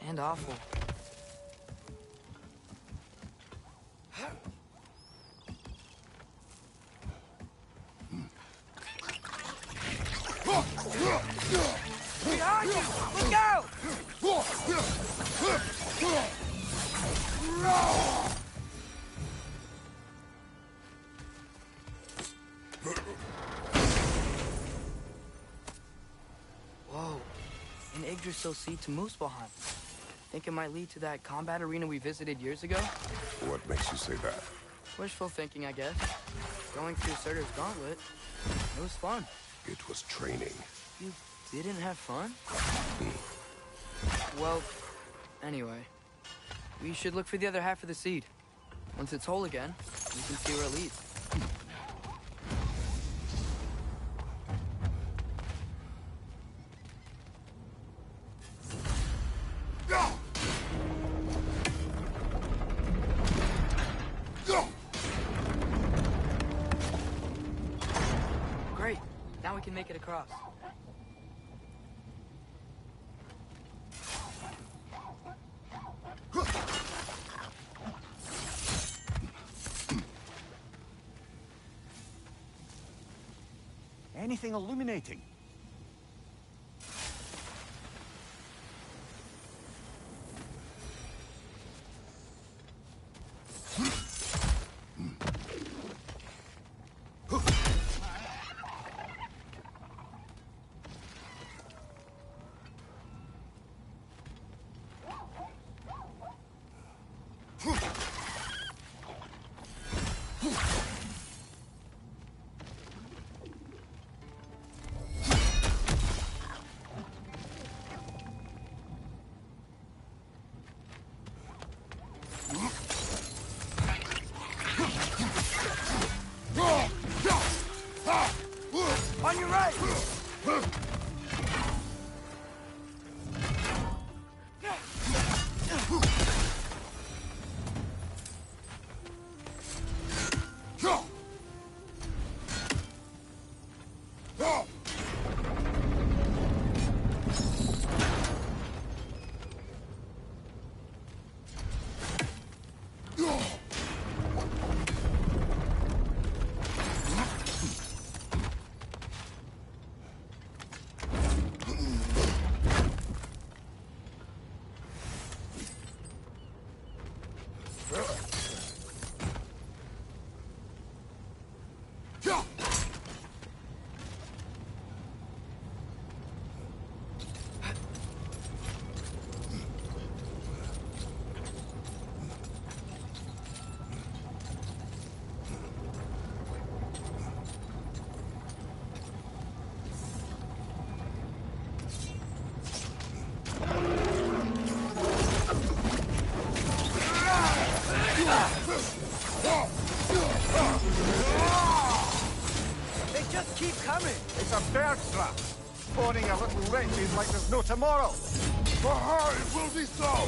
And awful. Behind you! Look out! Whoa. An Yggdrasil seed to Muspelheim. Think it might lead to that combat arena we visited years ago? What makes you say that? Wishful thinking, I guess. Going through Surtur's gauntlet. It was fun. It was training. You didn't have fun? Well, anyway. We should look for the other half of the seed. Once it's whole again, we can see where it leads. Great. Now we can make it across. Anything illuminating? On your right! It's a bird trap. Spawning a little wretches like there's no tomorrow. For her, it will be so!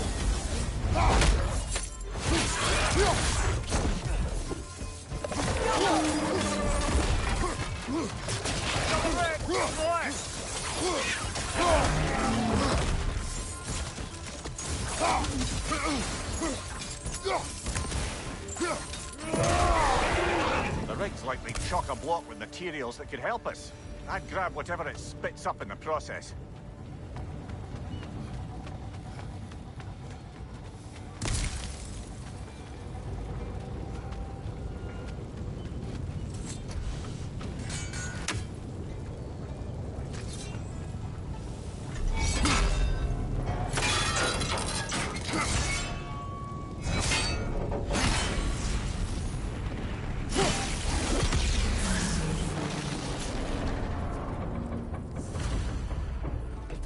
The rig's likely chock-a-block with materials that could help us. I'd grab whatever it spits up in the process.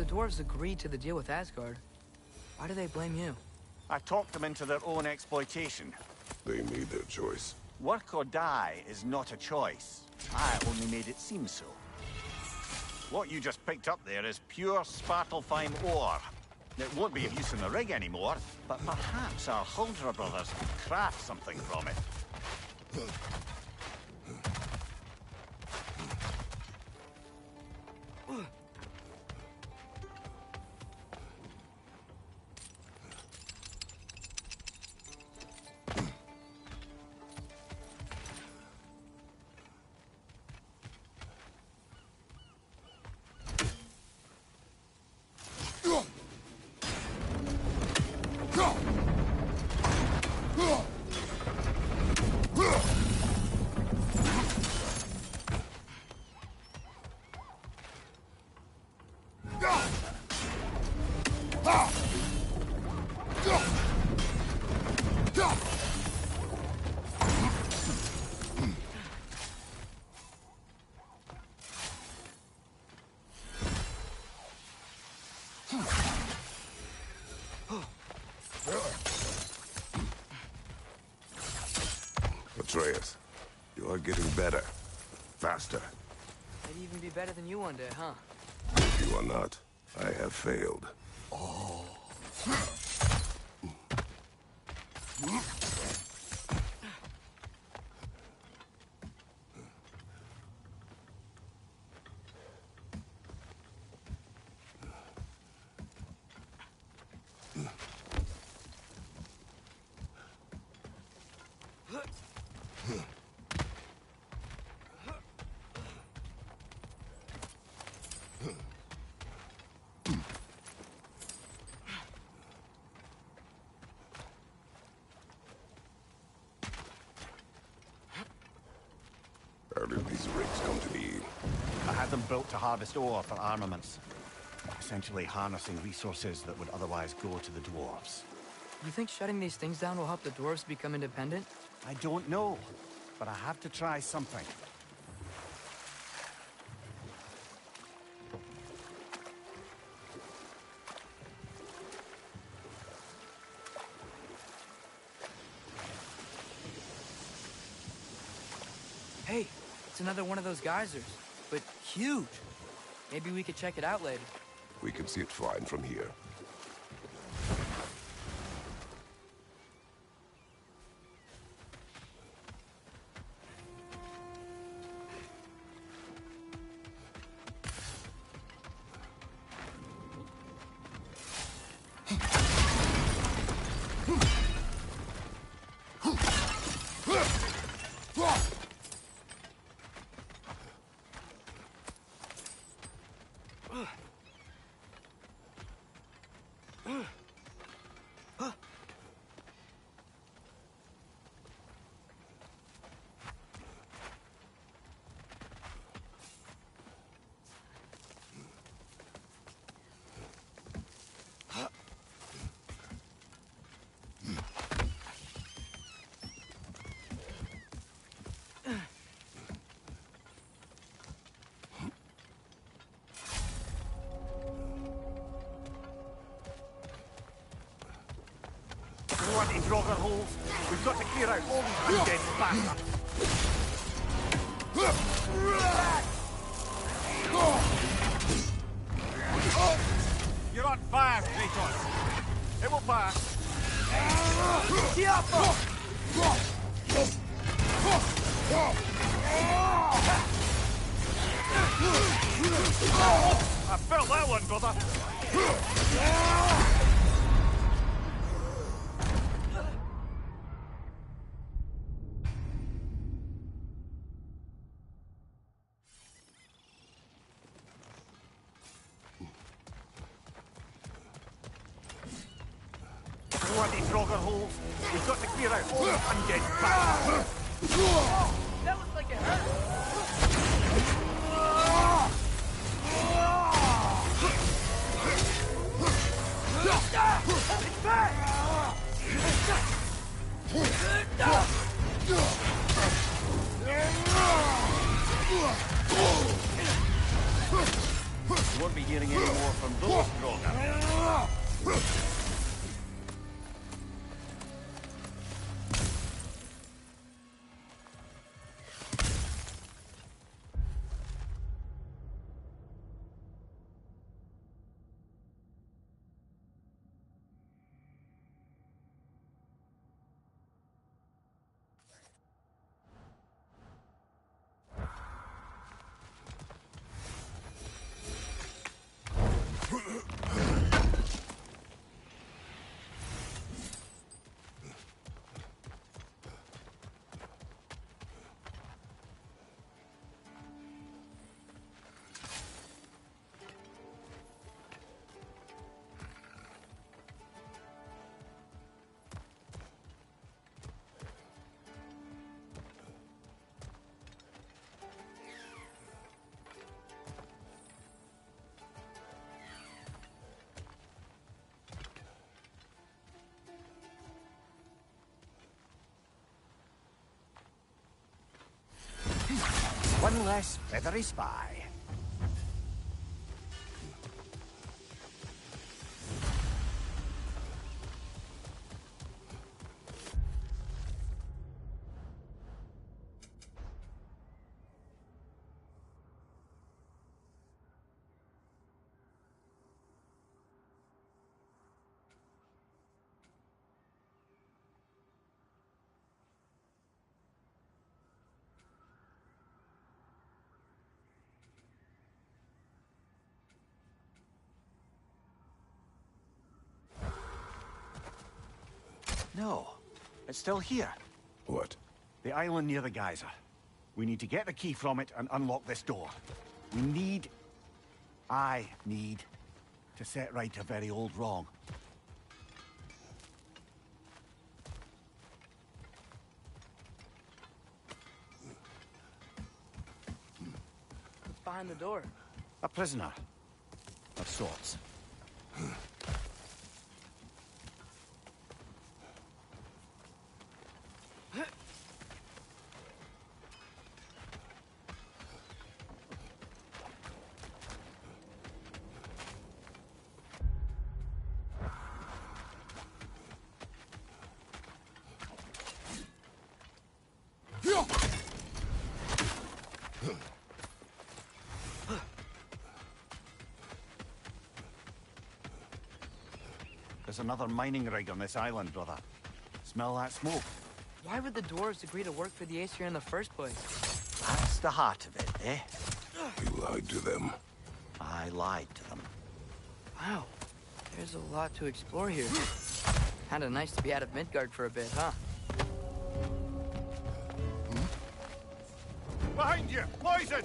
Dwarves agreed to the deal with Asgard. Why do they blame you? I talked them into their own exploitation. They made their choice. Work or die is not a choice. I only made it seem so. What you just picked up there is pure Spartalfine ore. It won't be of use in the rig anymore, but perhaps our Huldra brothers could craft something from it. Atreus, you are getting better. Faster. Maybe even be better than you one day, huh? If you are not, I have failed. How did these rigs come to be? I had them built to harvest ore for armaments. Essentially harnessing resources that would otherwise go to the dwarves. You think shutting these things down will help the dwarves become independent? I don't know, but I have to try something. Hey, it's another one of those geysers, but huge. Maybe we could check it out later. We can see it fine from here. Bloody Draugr holes. We've got to clear out all these undead bastards. one. It will pass. I felt that one, brother. Bloody Frogger holes. We've got to clear out all the undead bastards. That looks like it hurt. It's back! You won't be hearing any more from those Frogger. One less feathery spy. No, it's still here. What? The island near the geyser. We need to get the key from it and unlock this door. I need to set right a very old wrong. What's behind the door? A prisoner. Of sorts. There's another mining rig on this island, brother. Smell that smoke? Why would the dwarves agree to work for the Aesir in the first place? That's the heart of it, eh? You lied to them. I lied to them. Wow, there's a lot to explore here. Kinda nice to be out of Midgard for a bit, huh? Behind you! Poison!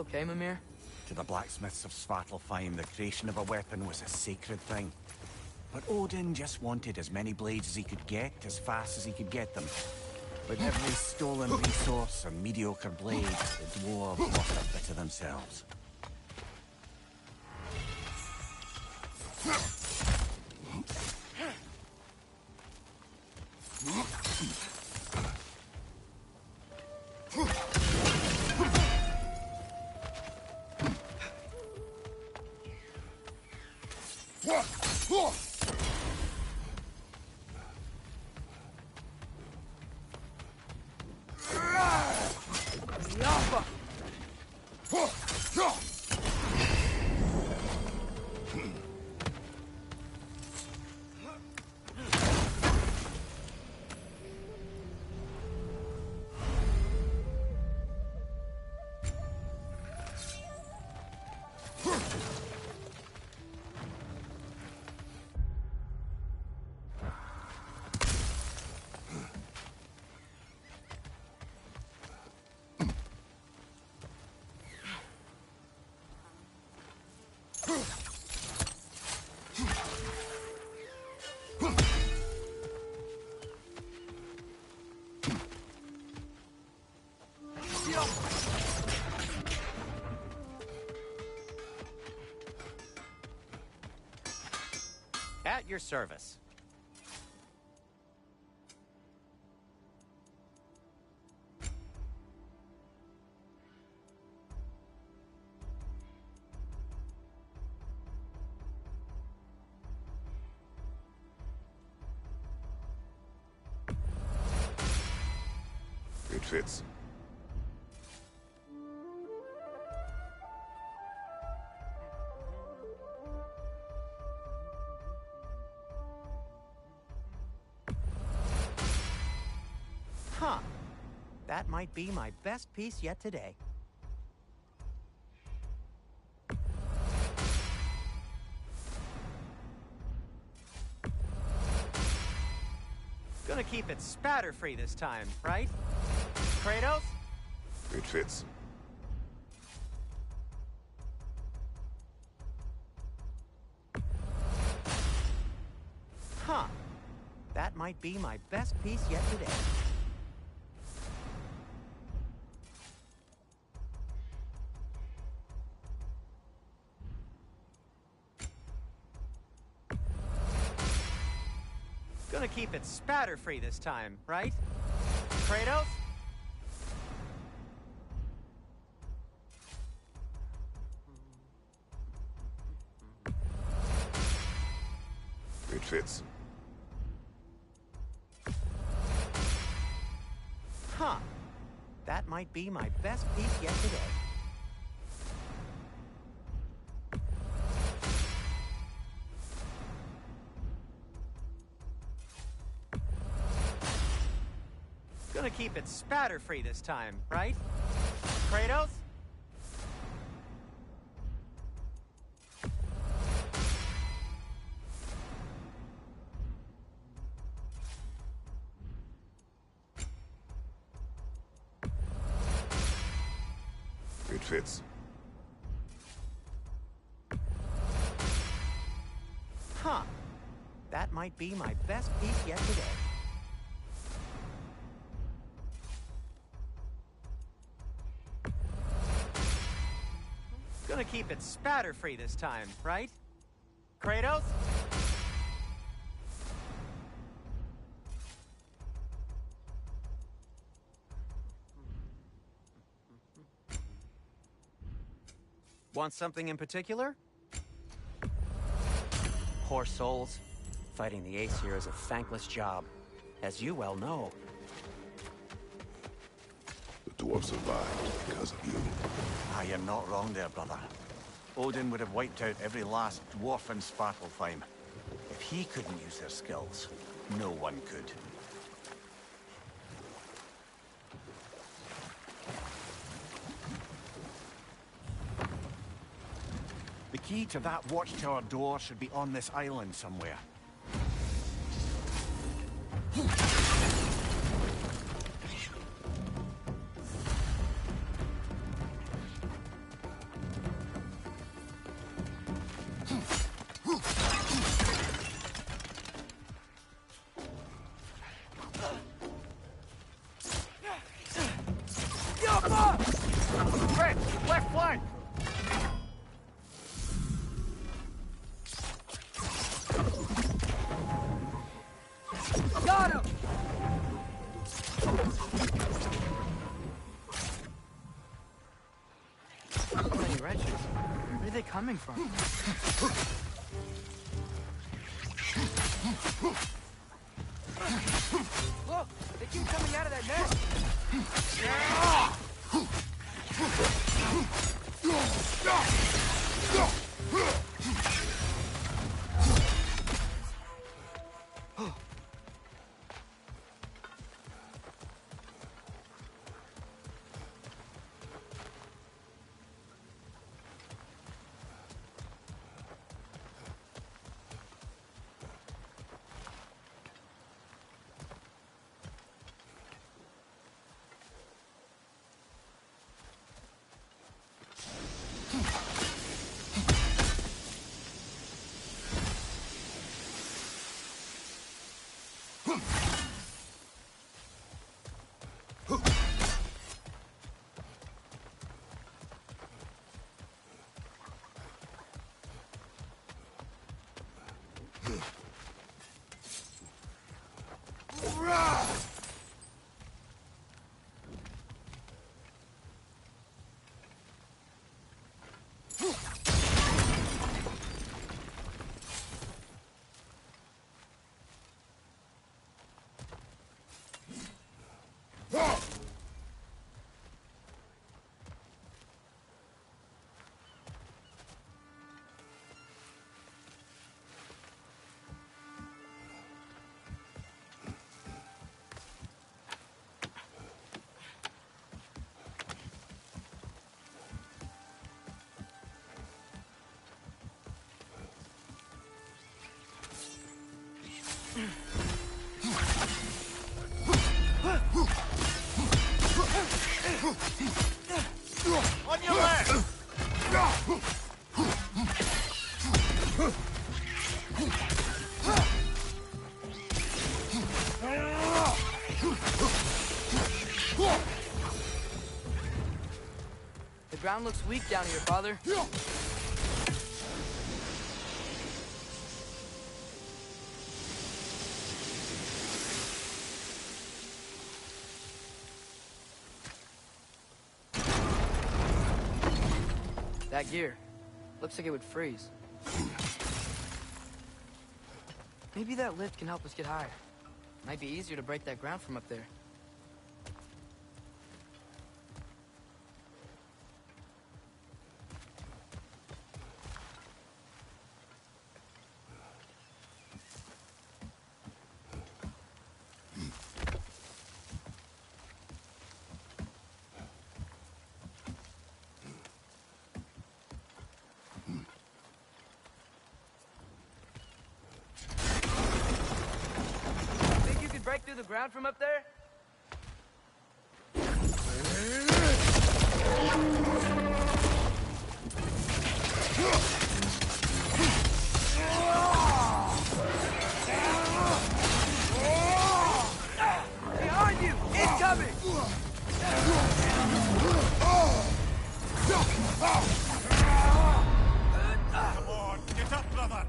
okay, Mimir? To the blacksmiths of Svartalfheim, the creation of a weapon was a sacred thing. But Odin just wanted as many blades as he could get, as fast as he could get them. With every stolen resource and mediocre blade, the dwarves lost a bit of themselves. At your service. It fits. Huh. That might be my best piece yet today. Gonna keep it spatter-free this time, right? Kratos? It fits. Huh. That might be my best piece yet today. Gonna keep it spatter-free this time, right? Kratos? It fits. Huh. That might be my best piece yet today. Gonna keep it spatter-free this time, right? Kratos? It fits. Huh. That might be my best piece yet today. Gonna keep it spatter-free this time, right? Kratos? Want something in particular? Poor souls. Fighting the Ace here is a thankless job, as you well know. The dwarves survived because of you. Ah, you're not wrong there, brother. Odin would have wiped out every last dwarf in Svartalfheim. If he couldn't use their skills, no one could. The key to that watchtower door should be on this island somewhere. left flank! Got him! So many wretches. Where are they coming from? Look! They keep coming out of that nest! On your left! The ground looks weak down here, Father. That gear. Looks like it would freeze. Maybe that lift can help us get higher. Might be easier to break that ground from up there. Think you could break through the ground from up there? Behind you! Incoming! Come on, get up, brother!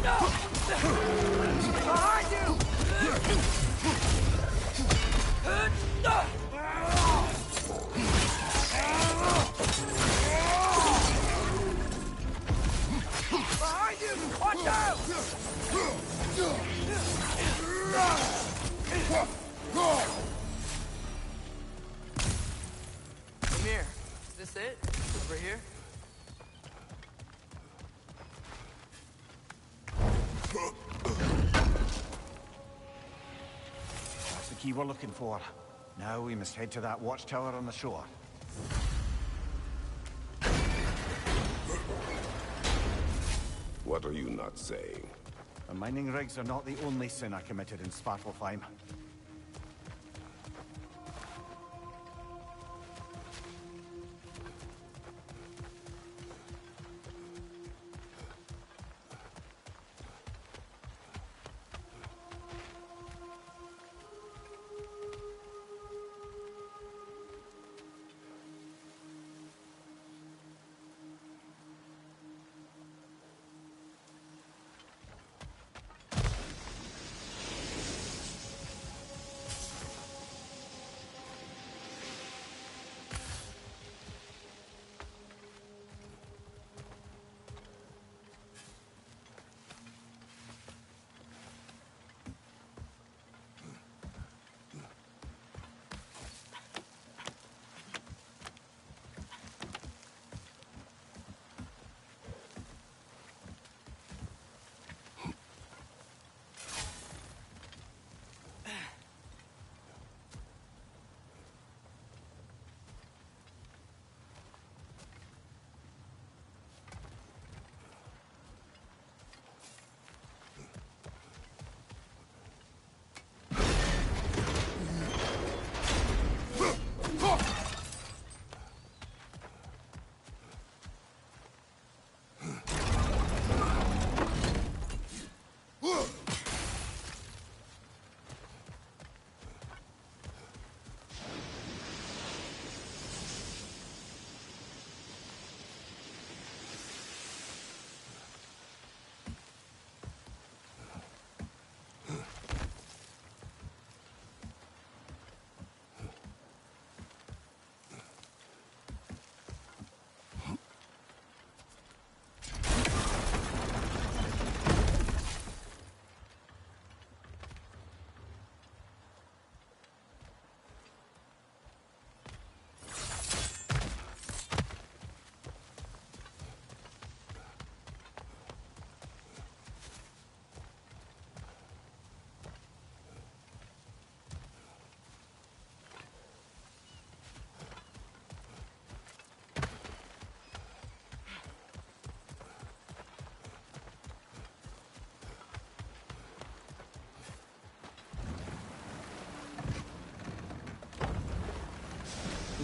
No! this it? Over here? That's the key we're looking for. Now we must head to that watchtower on the shore. What are you not saying? The mining rigs are not the only sin I committed in Svartalfheim.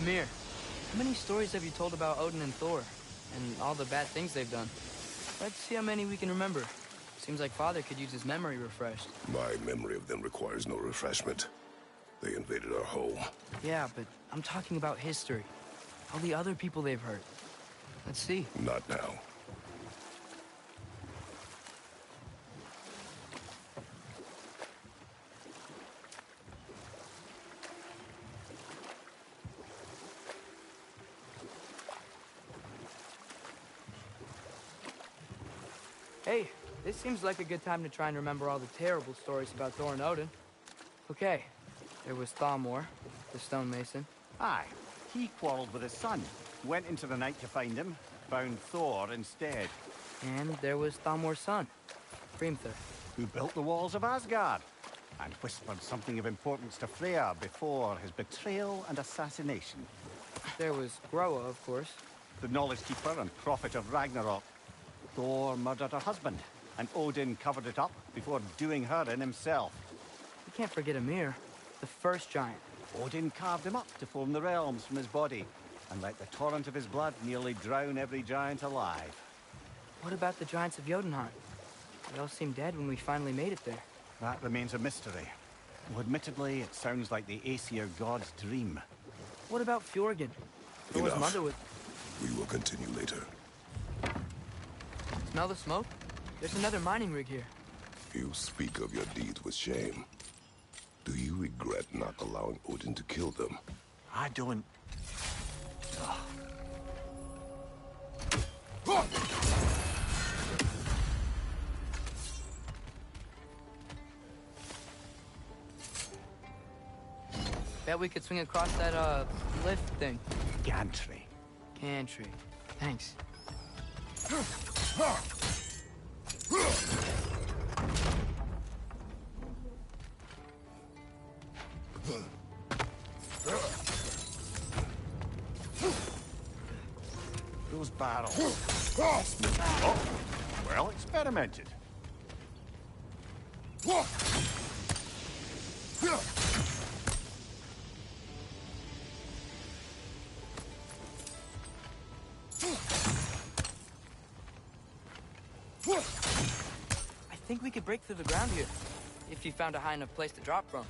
Ymir, how many stories have you told about Odin and Thor? And all the bad things they've done? Let's see how many we can remember. Seems like Father could use his memory refreshed. My memory of them requires no refreshment. They invaded our home. Yeah, but I'm talking about history. All the other people they've hurt. Let's see. Not now. Hey, this seems like a good time to try and remember all the terrible stories about Thor and Odin. Okay, there was Thalmor, the stonemason. Aye, he quarreled with his son. Went into the night to find him, found Thor instead. And there was Thalmor's son, Hrimthur. Who built the walls of Asgard, and whispered something of importance to Freya before his betrayal and assassination. There was Groa, of course. The knowledge keeper and prophet of Ragnarok. Thor murdered her husband, and Odin covered it up before doing her in himself. You can't forget Ymir, the first giant. Odin carved him up to form the realms from his body, and let the torrent of his blood nearly drown every giant alive. What about the giants of Jotunheim? They all seemed dead when we finally made it there. That remains a mystery. Though admittedly, it sounds like the Aesir god's dream. What about Fjorgyn? Thor's Enough. mother was... We will continue later. Smell the smoke? There's another mining rig here. You speak of your deeds with shame. Do you regret not allowing Odin to kill them? I don't... Bet we could swing across that, lift thing. Gantry. Gantry. Thanks. Those barrels. Oh, well experimented. I think we could break through the ground here, if you found a high enough place to drop from.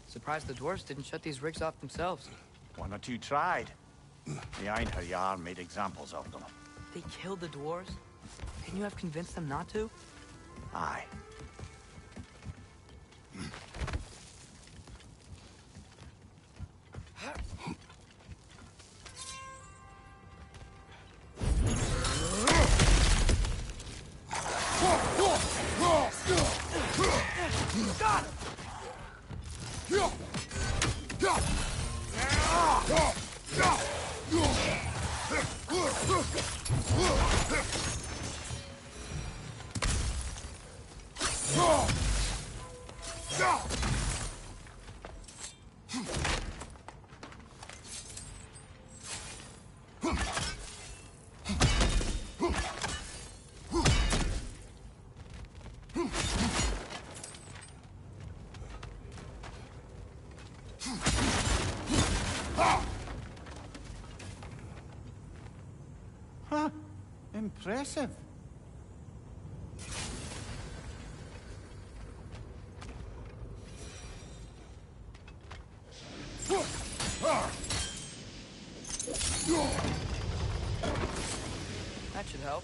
Surprised the dwarves didn't shut these rigs off themselves. One or two tried. The Einherjar made examples of them. They killed the dwarves? Couldn't you have convinced them not to? Aye. Got him! Huh. Impressive. That should help.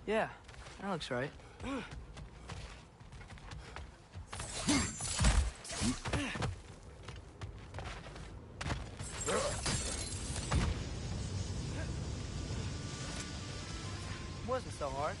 Yeah, that looks right. Wasn't so hard.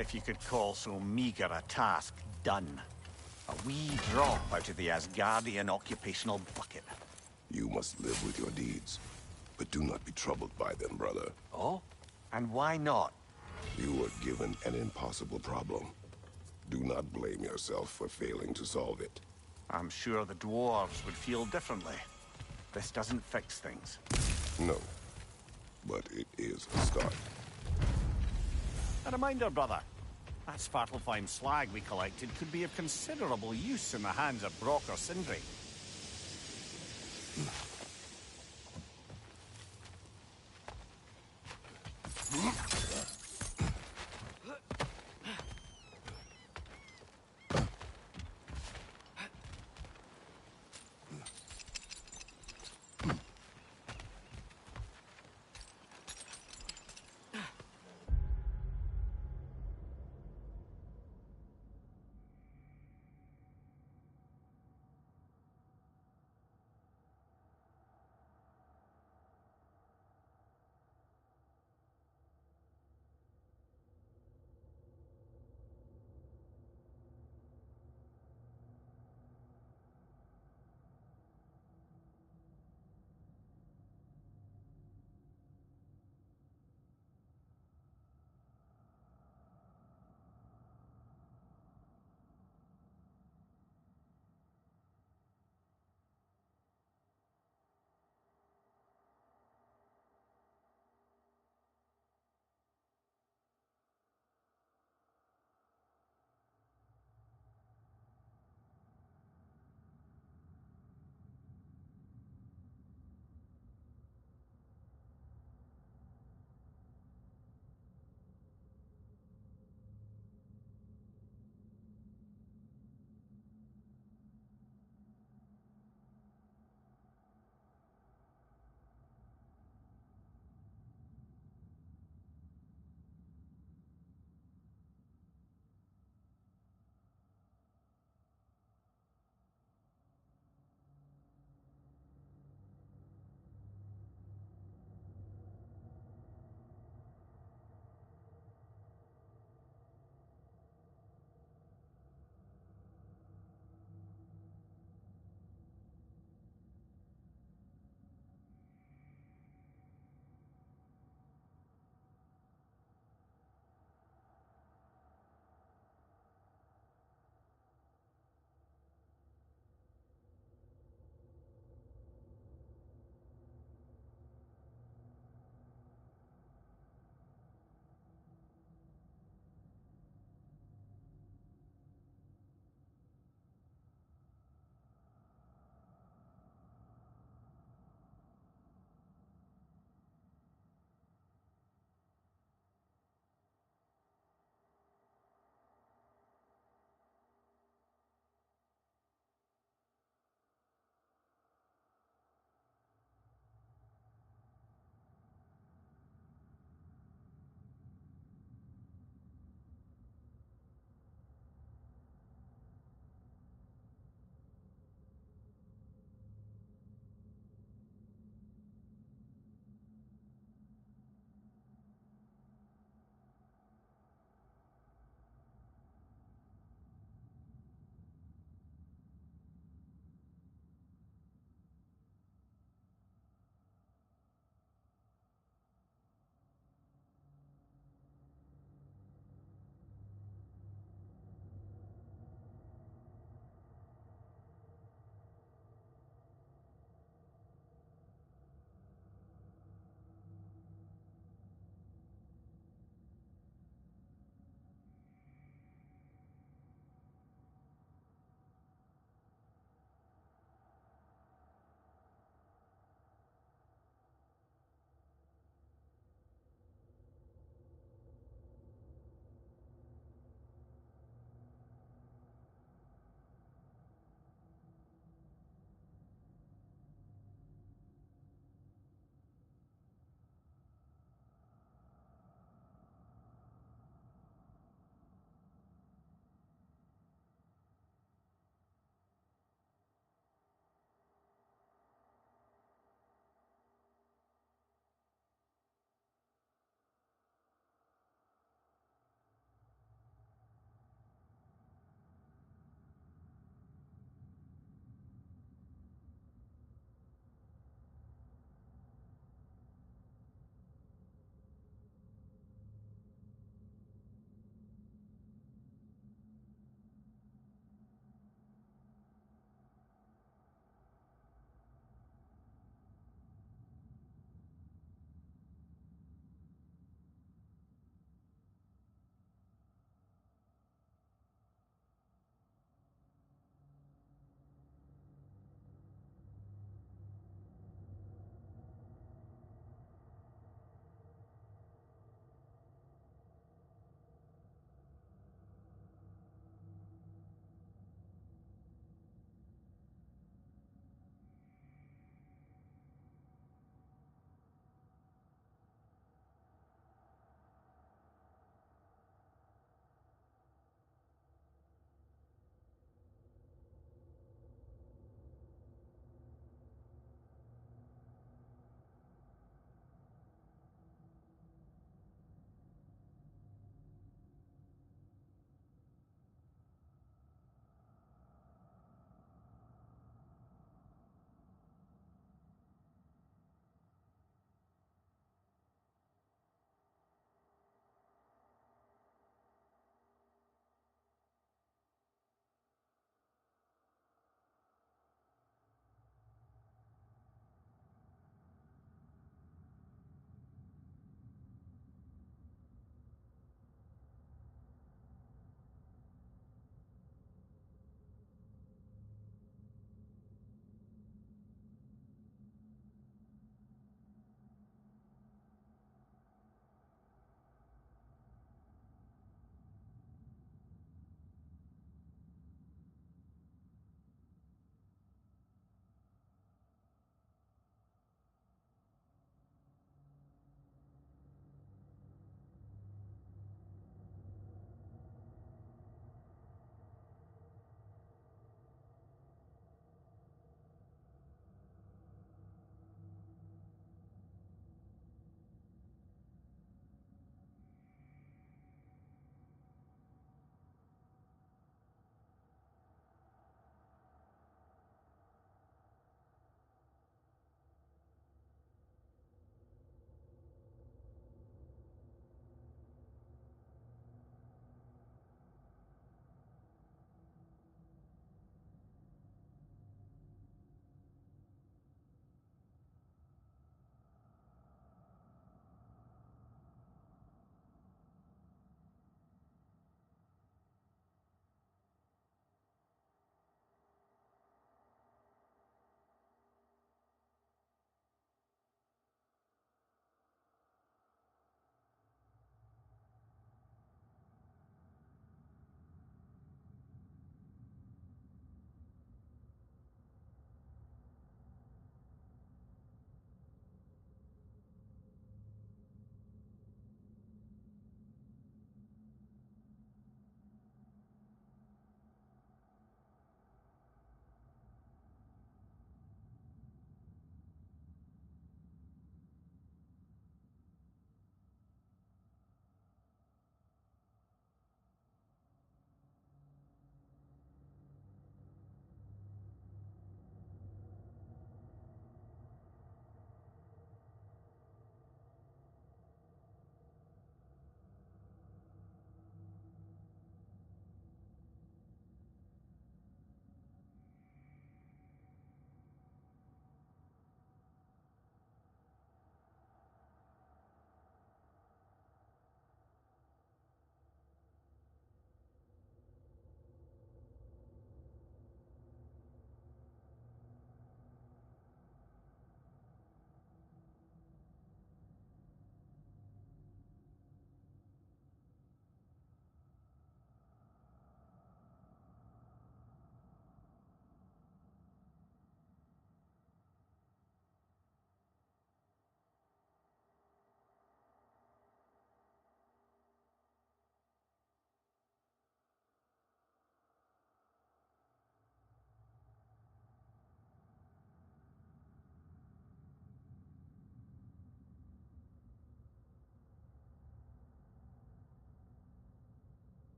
if you could call so meager a task done. A wee drop out of the Asgardian occupational bucket. You must live with your deeds, but do not be troubled by them, brother. Oh? And why not? You were given an impossible problem. Do not blame yourself for failing to solve it. I'm sure the dwarves would feel differently. This doesn't fix things. No, but it is a start. A reminder, brother. That Svartalfheim slag we collected could be of considerable use in the hands of Brock or Sindri.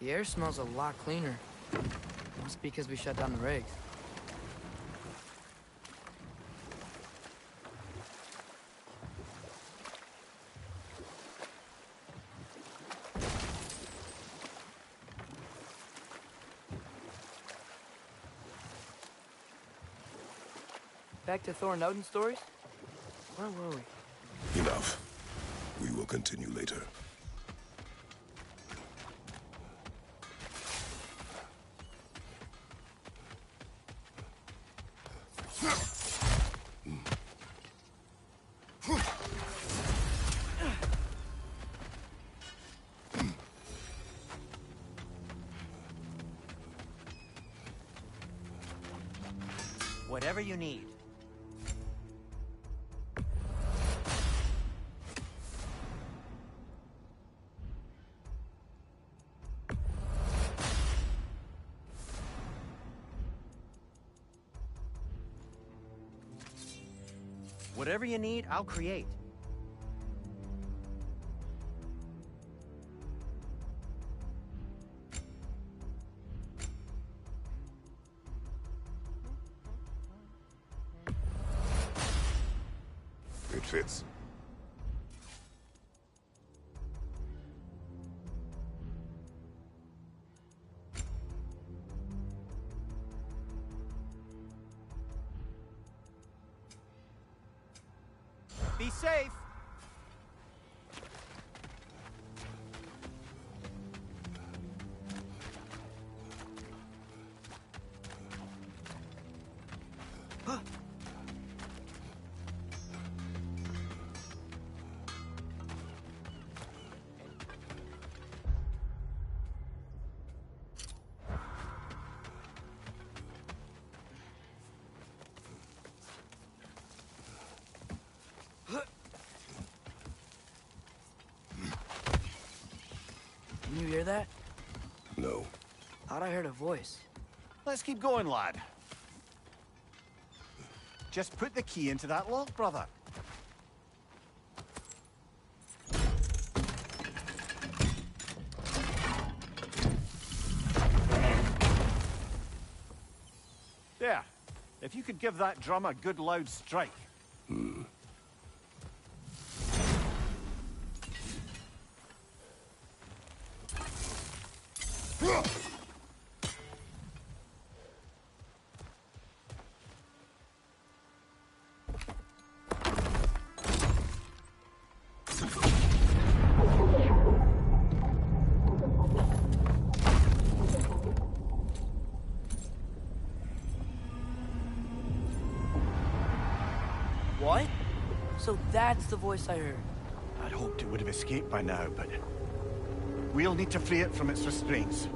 The air smells a lot cleaner. Must be because we shut down the rigs. Back to Thor and Odin stories? Where were we? Enough. We will continue later. Whatever you need. Whatever you need, I'll create. It fits. Be safe! Can you hear that? No. Thought I heard a voice. Let's keep going, lad. Just put the key into that lock, brother. There. If you could give that drum a good loud strike. What? So that's the voice I heard. I'd hoped it would have escaped by now, but we'll need to free it from its restraints.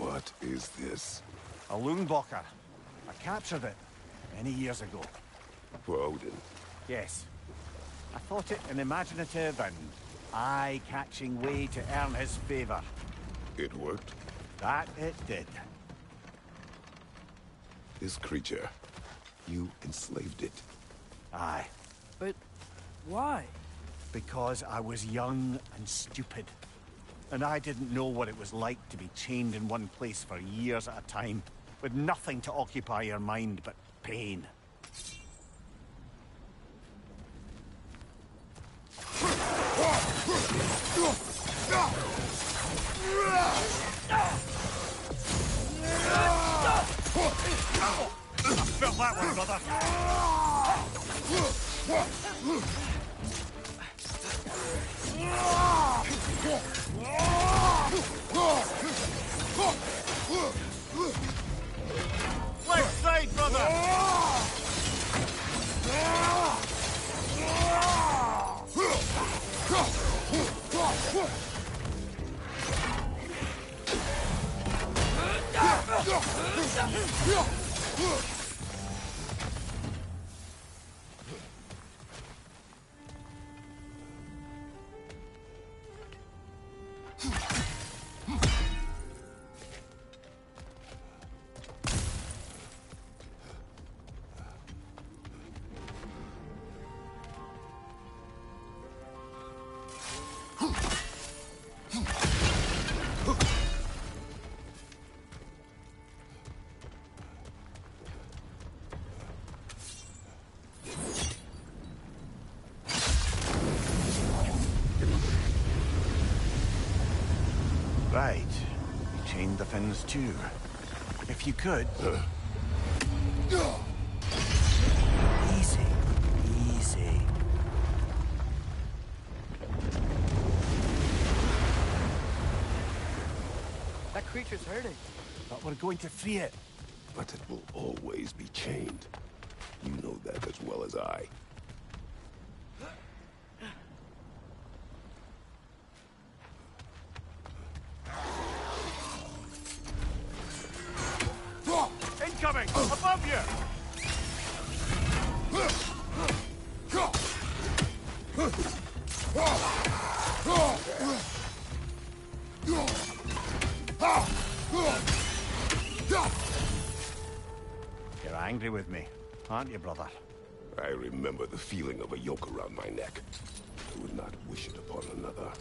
What is this? A Loonbocker. I captured it many years ago. For Odin. Yes. I thought it an imaginative and eye-catching way to earn his favor. It worked? That it did. This creature, you enslaved it. Aye. But why? Because I was young and stupid. And I didn't know what it was like to be chained in one place for years at a time, with nothing to occupy your mind but pain. Felt that one, brother. Left side, brother. Right. You chained the fins too. If you could... Easy. Easy. That creature's hurting. But we're going to free it. But it will always be chained. You know that as well as I. Incoming! Above you! You're angry with me, aren't you, brother? I remember the feeling of a yoke around my neck. I would not wish it upon another.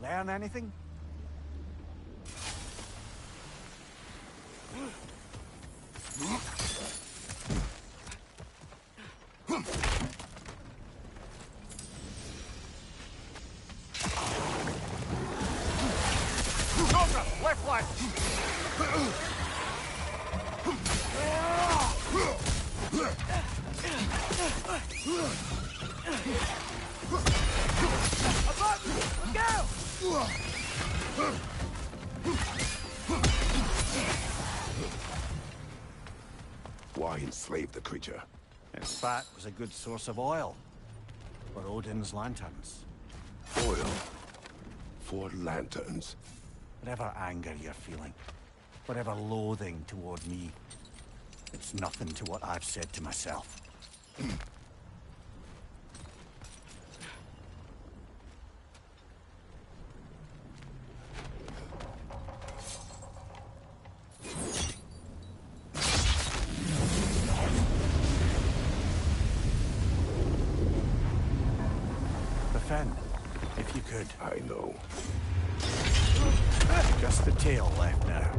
Learn anything? Cobra, left flank! Above! Go! Why enslave the creature? Its fat was a good source of oil for Odin's lanterns. Oil. For lanterns. Whatever anger you're feeling, whatever loathing toward me, it's nothing to what I've said to myself. Defend, if you could. I know. Just the tail left now.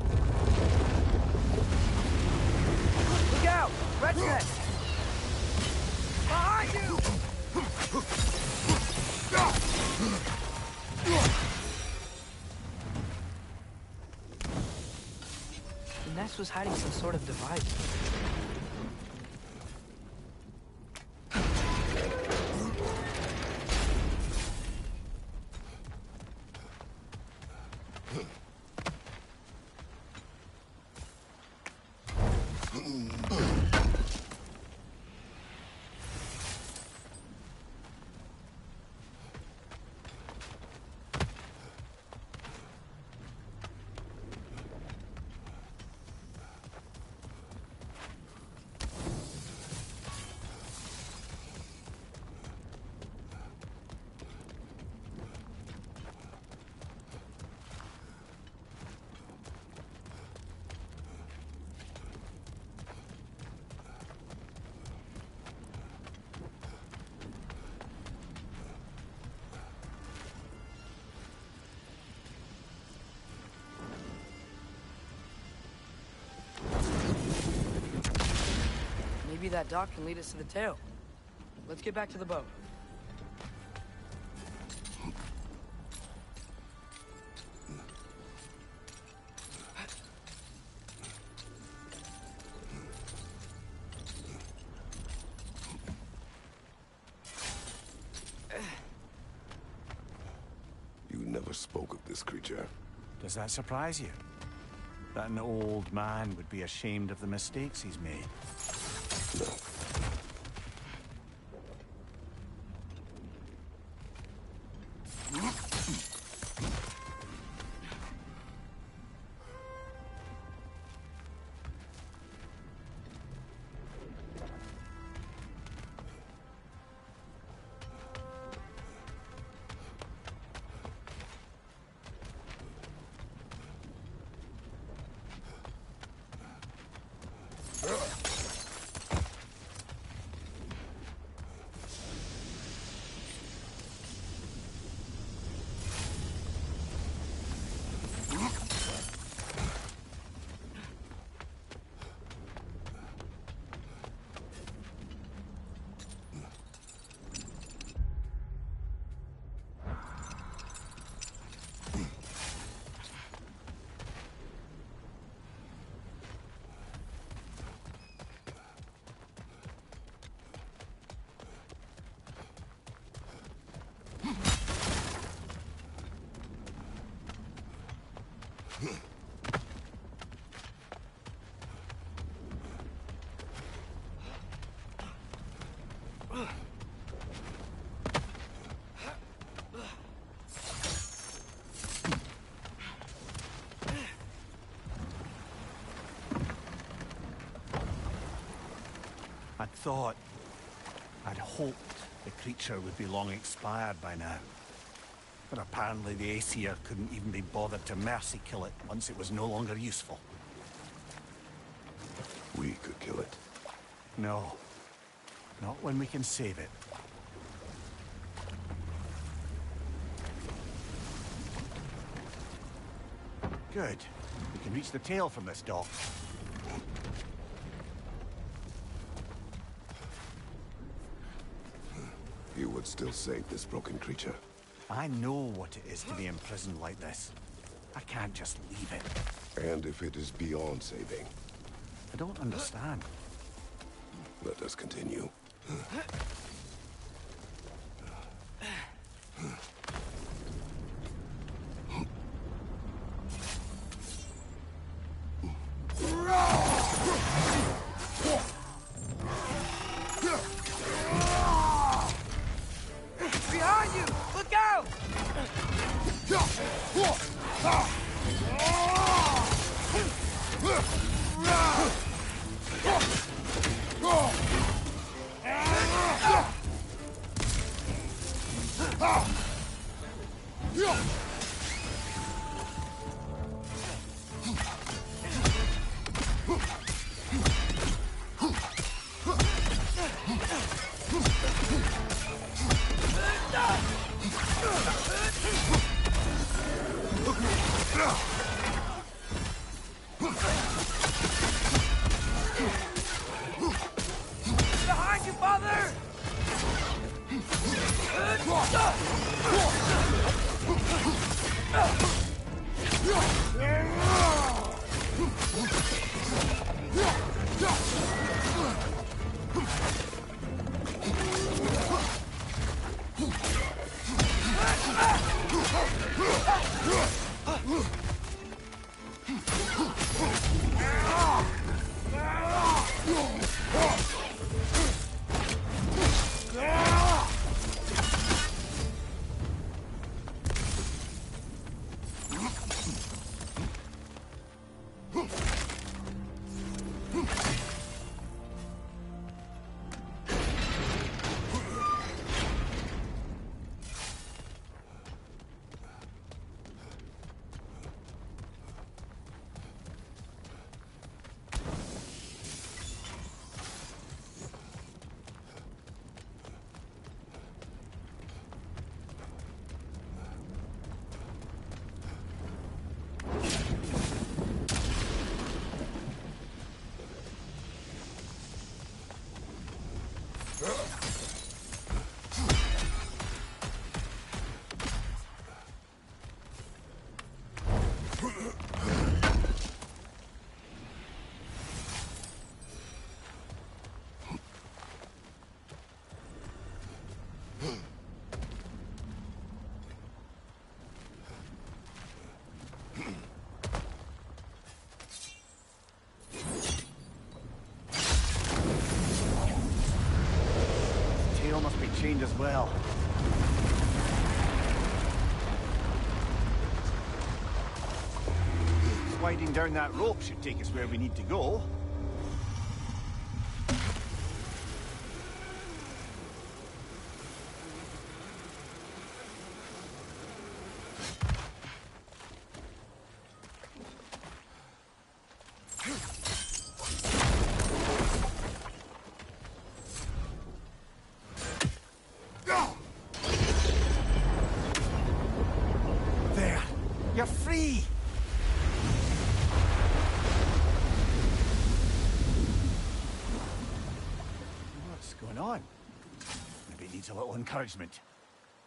nest was hiding some sort of device. Maybe that dock can lead us to the tail. Let's get back to the boat. You never spoke of this creature. Does that surprise you? That an old man would be ashamed of the mistakes he's made? No. I'd hoped the creature would be long expired by now. But apparently the Aesir couldn't even be bothered to mercy kill it once it was no longer useful. We could kill it. No. Not when we can save it. Good. We can reach the tail from this dock. You would still save this broken creature. I know what it is to be imprisoned like this. I can't just leave it. And if it is beyond saving, I don't understand. let us continue. Behind you! Look out! Tail must be chained as well. Sliding down that rope should take us where we need to go. There! You're free! What's going on? Maybe it needs a little encouragement.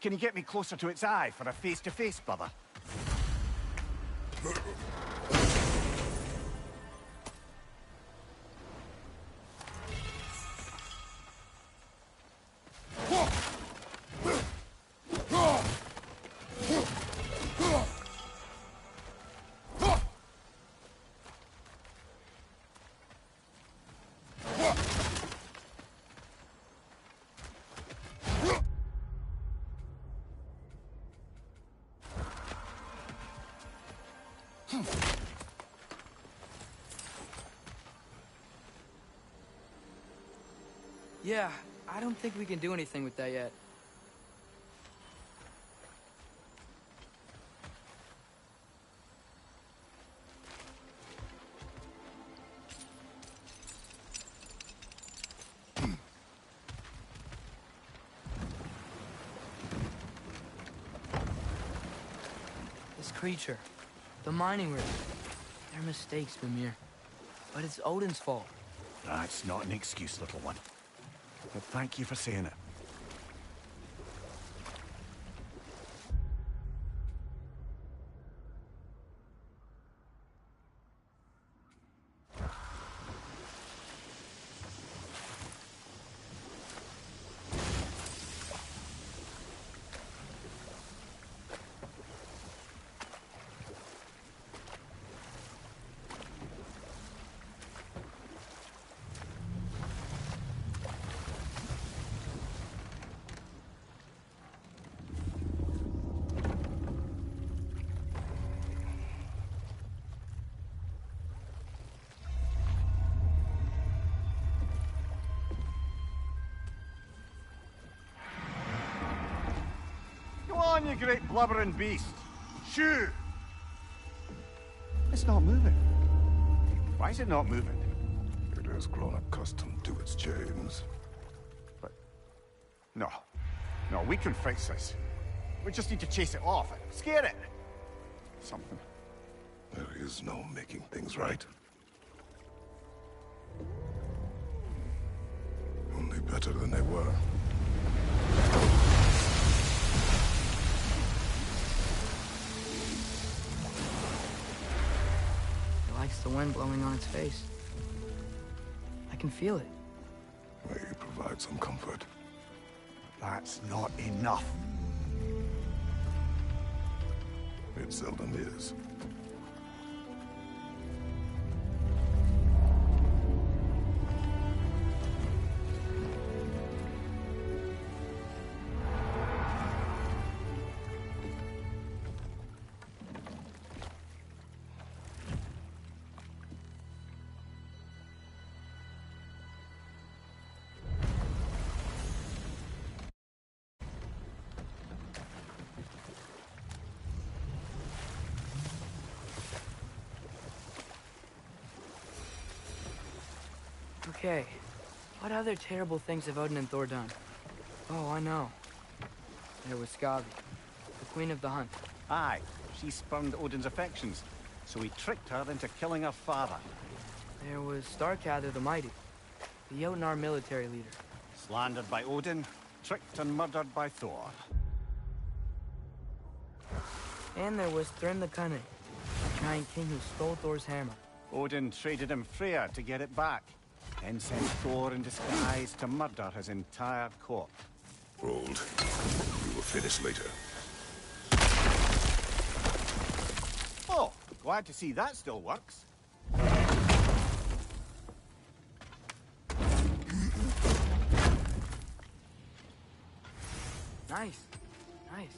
Can you get me closer to its eye for a face-to-face, brother? Yeah, I don't think we can do anything with that yet. This creature, the mining rig, they're mistakes, Mimir. But it's Odin's fault. That's not an excuse, little one. But thank you for saying it. Go on, you great blubbering beast. Shoo! It's not moving. Why is it not moving? It has grown accustomed to its chains. But... No. No, we can fix this. We just need to chase it off. Scare it. Something. There is no making things right. Only better than they were. It likes the wind blowing on its face. can feel it. May you provide some comfort. That's not enough. It seldom is. Okay, what other terrible things have Odin and Thor done? Oh, I know. There was Skavi, the queen of the hunt. Aye, she spurned Odin's affections, so he tricked her into killing her father. There was Starkather the Mighty, the Jotnar military leader. Slandered by Odin, tricked and murdered by Thor. And there was Thrym the Cunning, the giant king who stole Thor's hammer. Odin traded him Freya to get it back, then sent Thor in disguise to murder his entire court. Rolled. We will finish later. Oh, glad to see that still works. Nice, nice.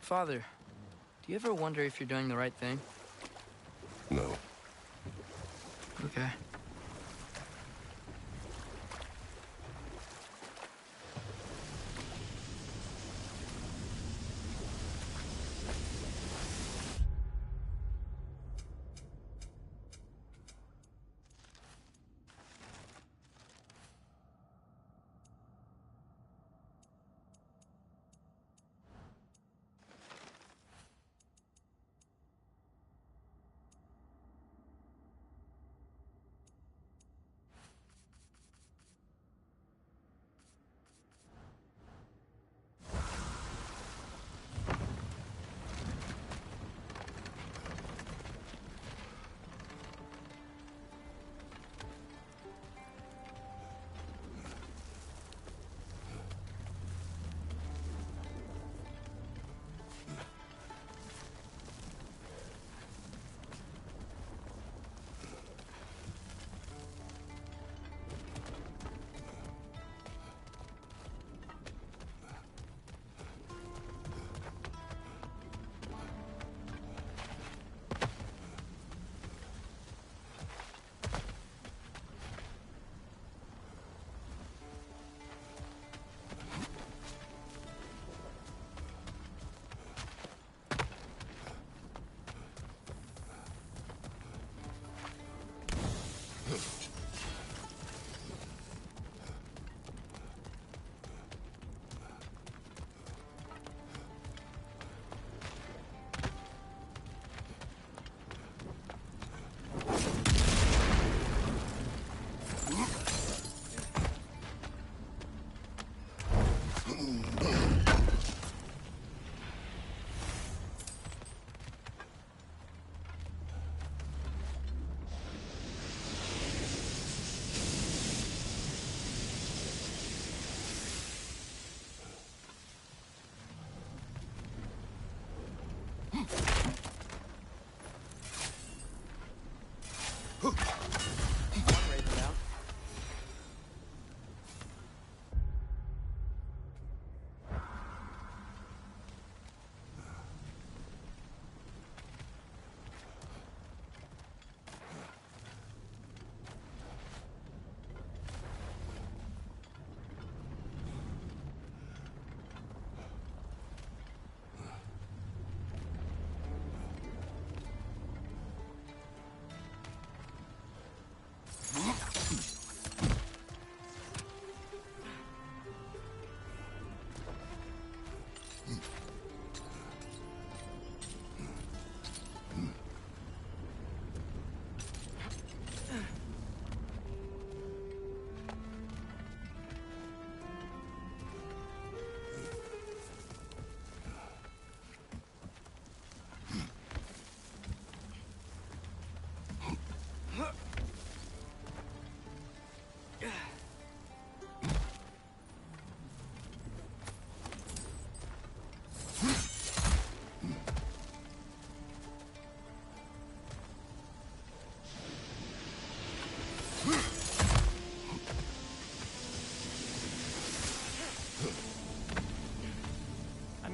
Father, do you ever wonder if you're doing the right thing? No. Okay.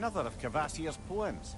another of Kvasir's poems.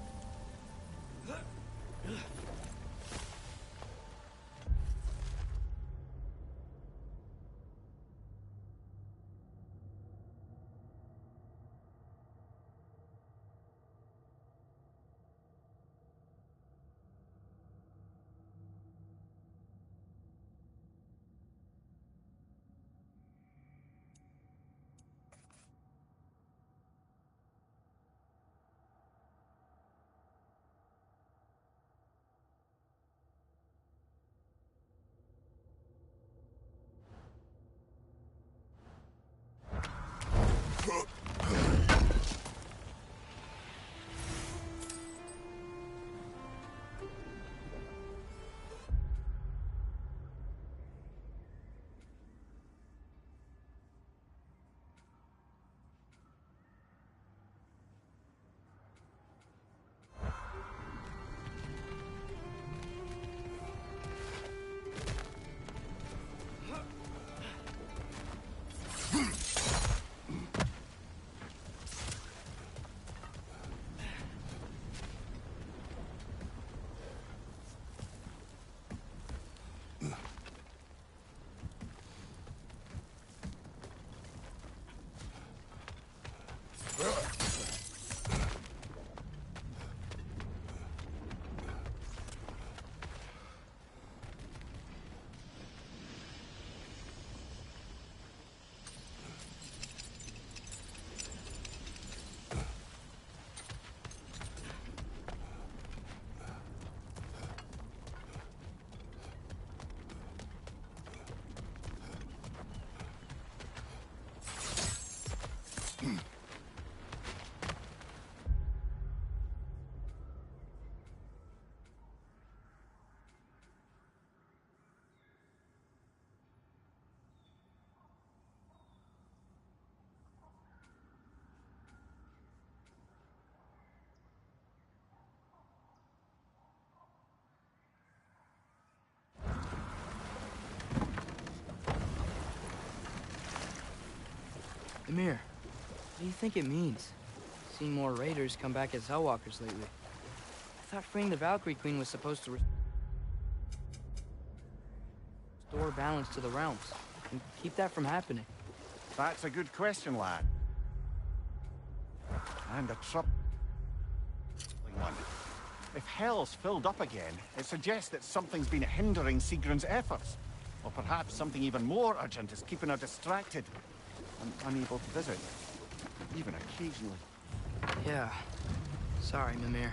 Emir, what do you think it means? Seen more raiders come back as Hellwalkers lately. I thought freeing the Valkyrie Queen was supposed to restore balance to the realms and keep that from happening. That's a good question, lad. And a troubling one. If Hell's filled up again, it suggests that something's been hindering Sigrun's efforts. Or perhaps something even more urgent is keeping her distracted and unable to visit, even occasionally. Yeah. Sorry, Mimir.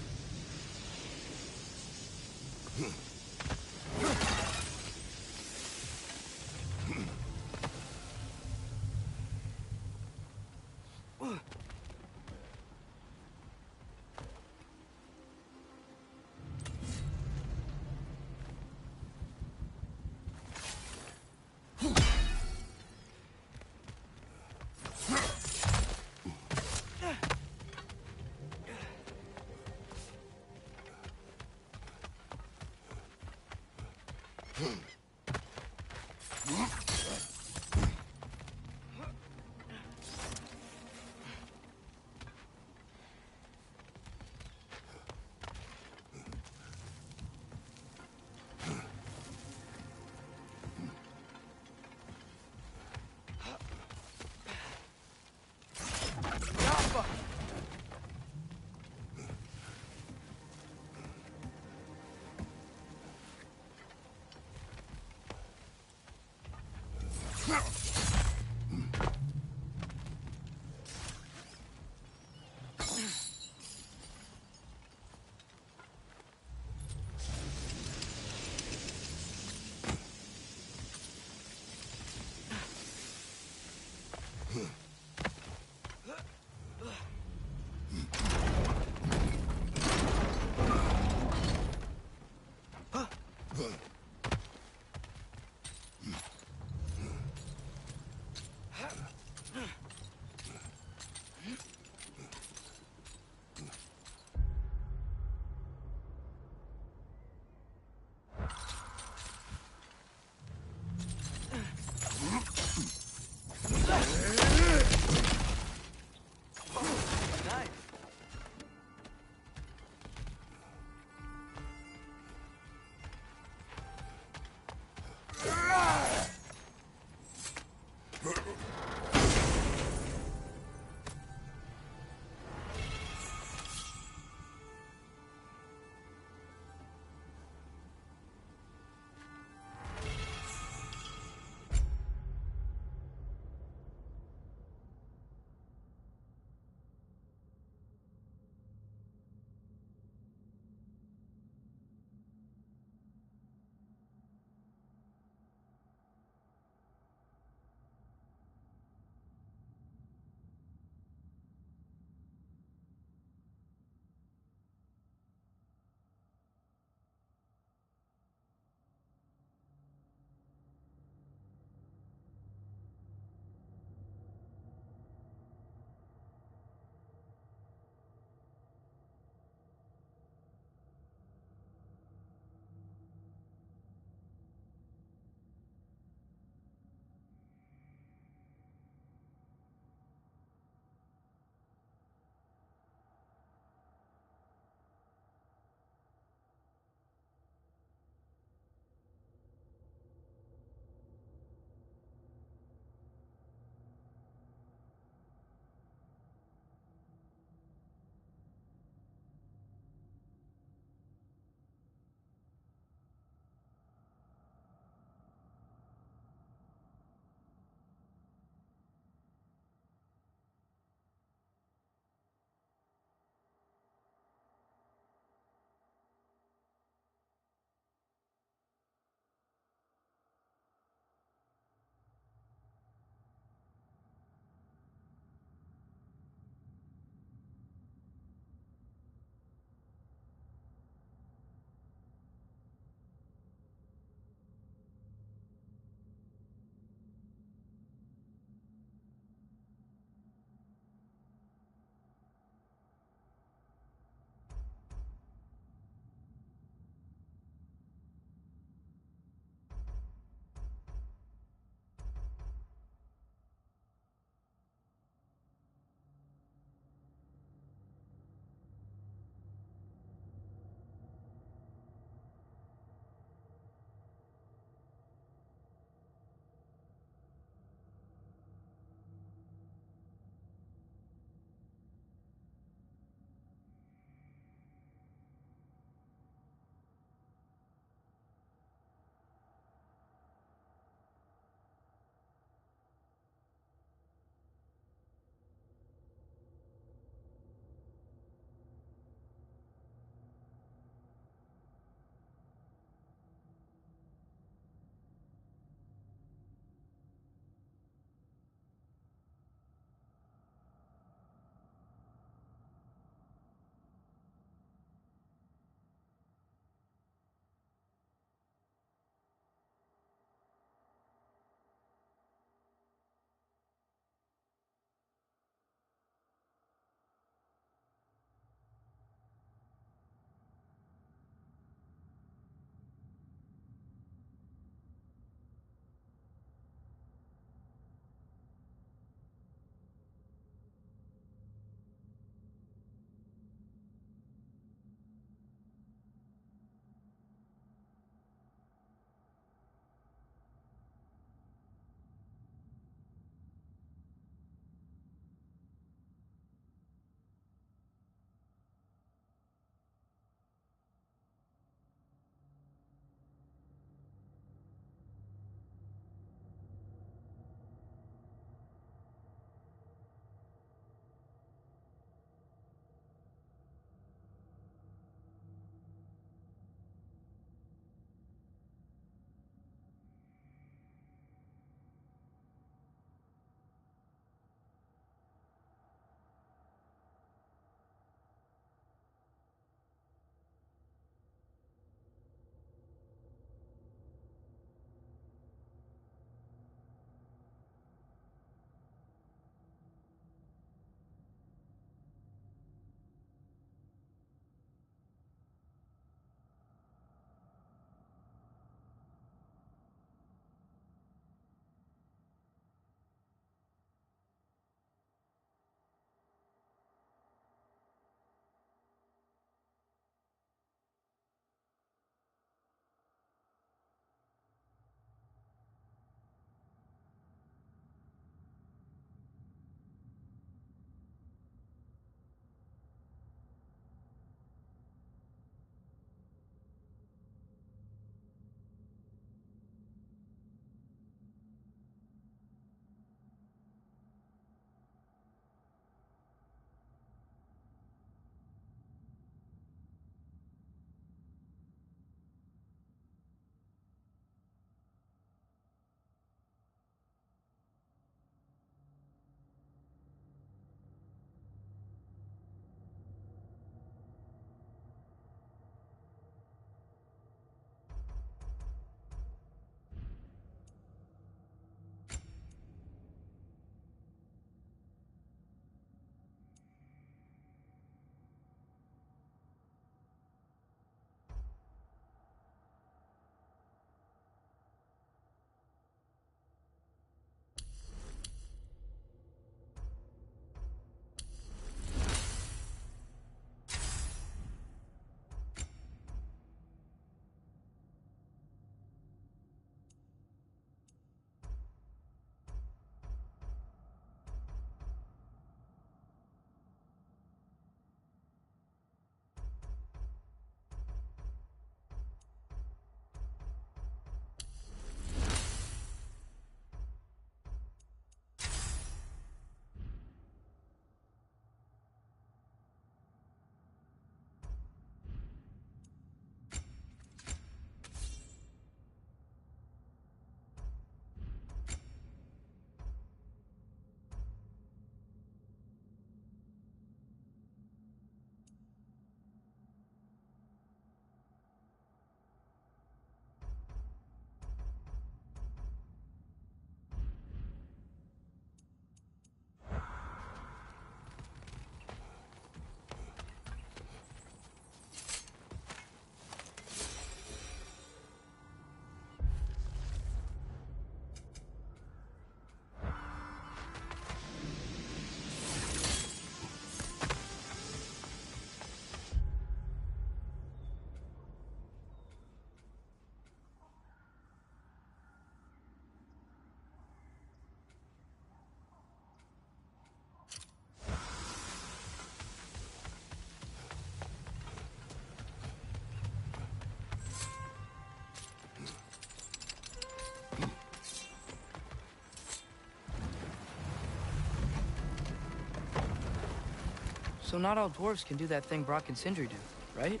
So not all dwarves can do that thing Brock and Sindri do, right?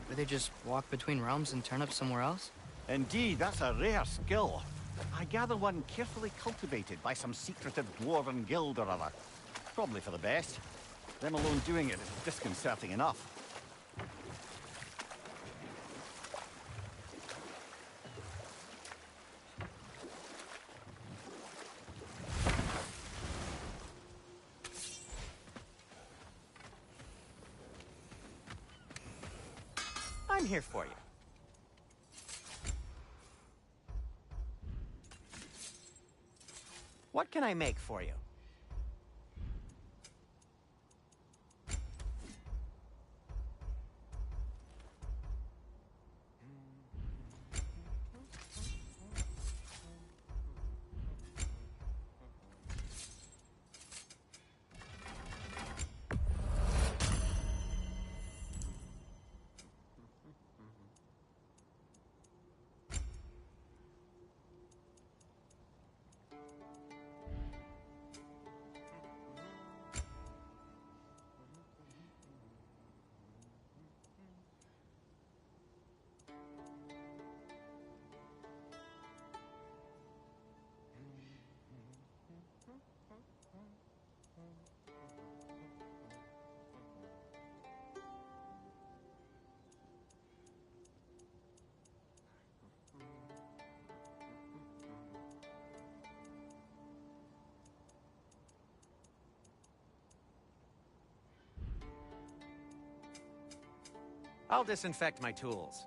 Where they just walk between realms and turn up somewhere else? Indeed, that's a rare skill. I gather one carefully cultivated by some secretive dwarven guild or other. Probably for the best. Them alone doing it is disconcerting enough. I'm here for you. What can I make for you? I'll disinfect my tools.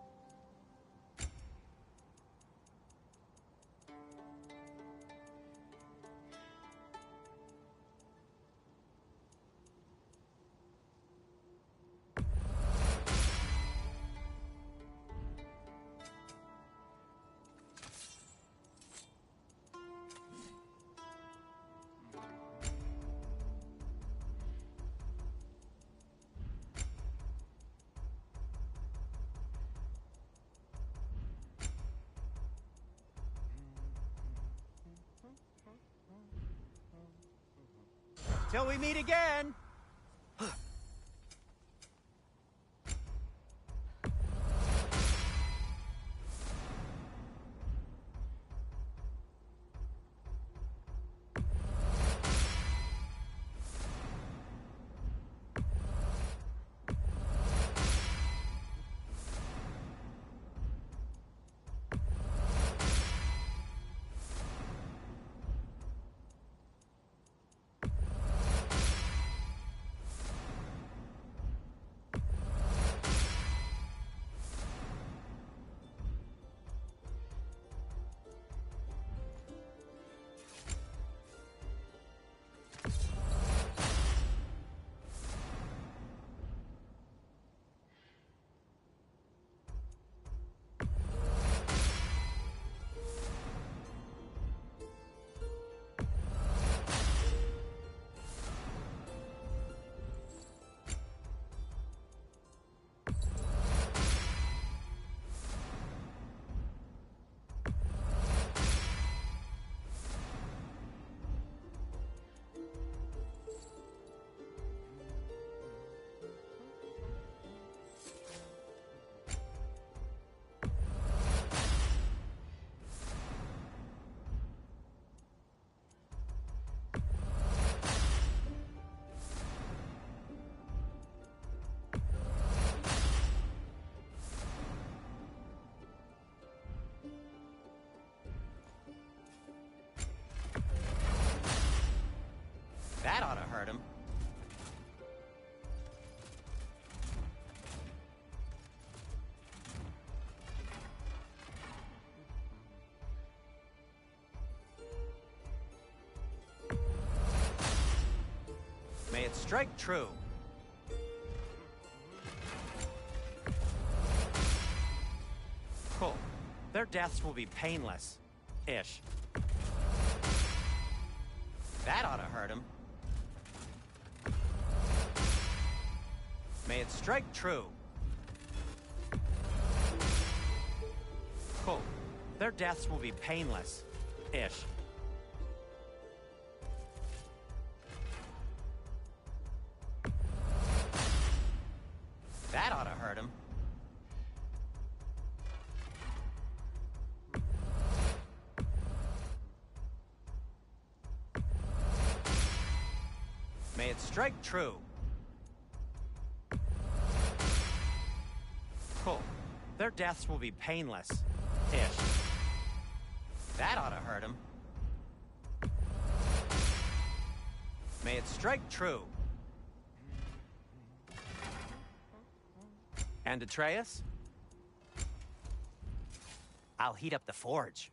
Till we meet again! That ought to hurt him. May it strike true. Cool. Their deaths will be painless-ish. That ought to hurt him. May it strike true. Cool. Their deaths will be painless-ish. it strike true. Cool. Their deaths will be painless. Ish. That ought to hurt him. May it strike true. And Atreus? I'll heat up the forge.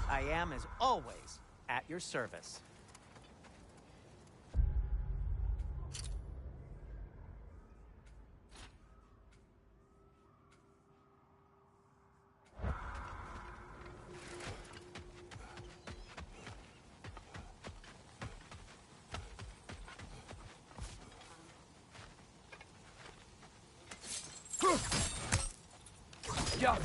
I am, as always, at your service. Yeah.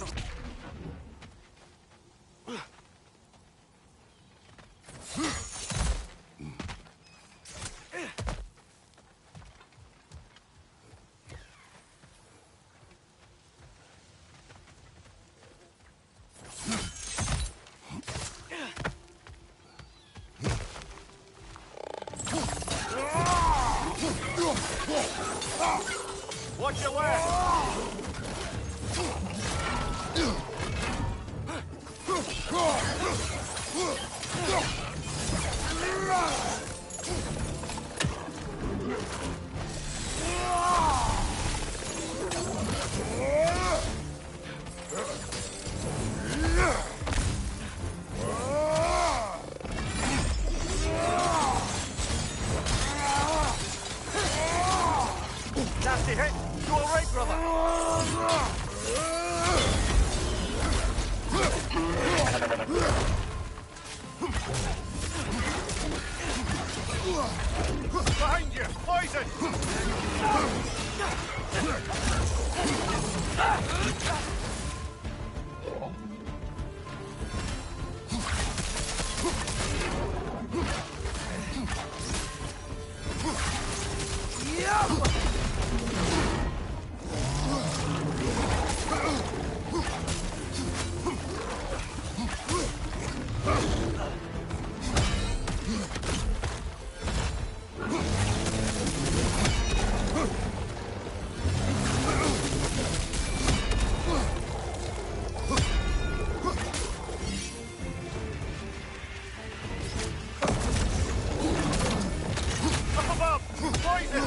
Watch your left! Nasty hit! You alright, brother? Behind you! Poison! Up above! Poison!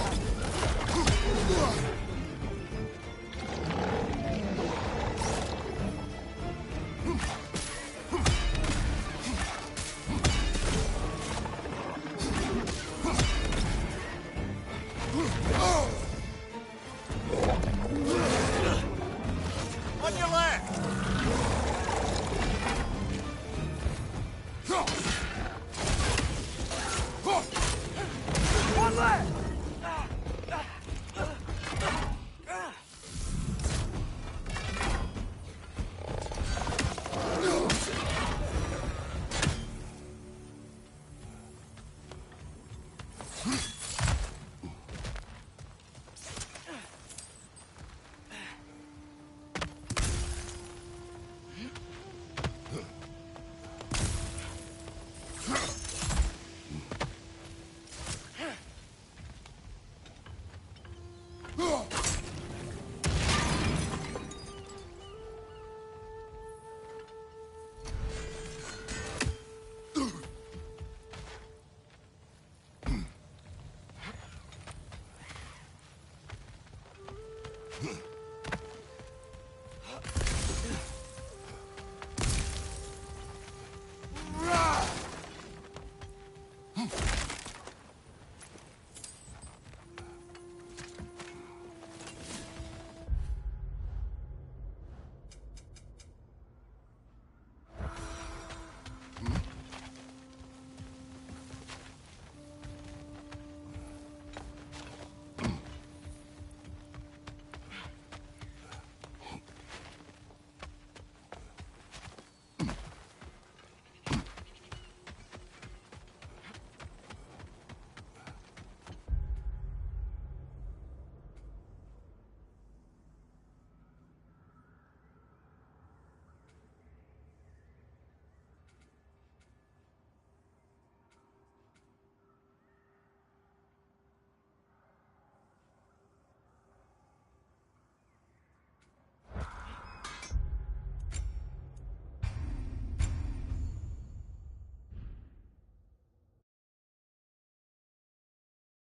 On your left! One left!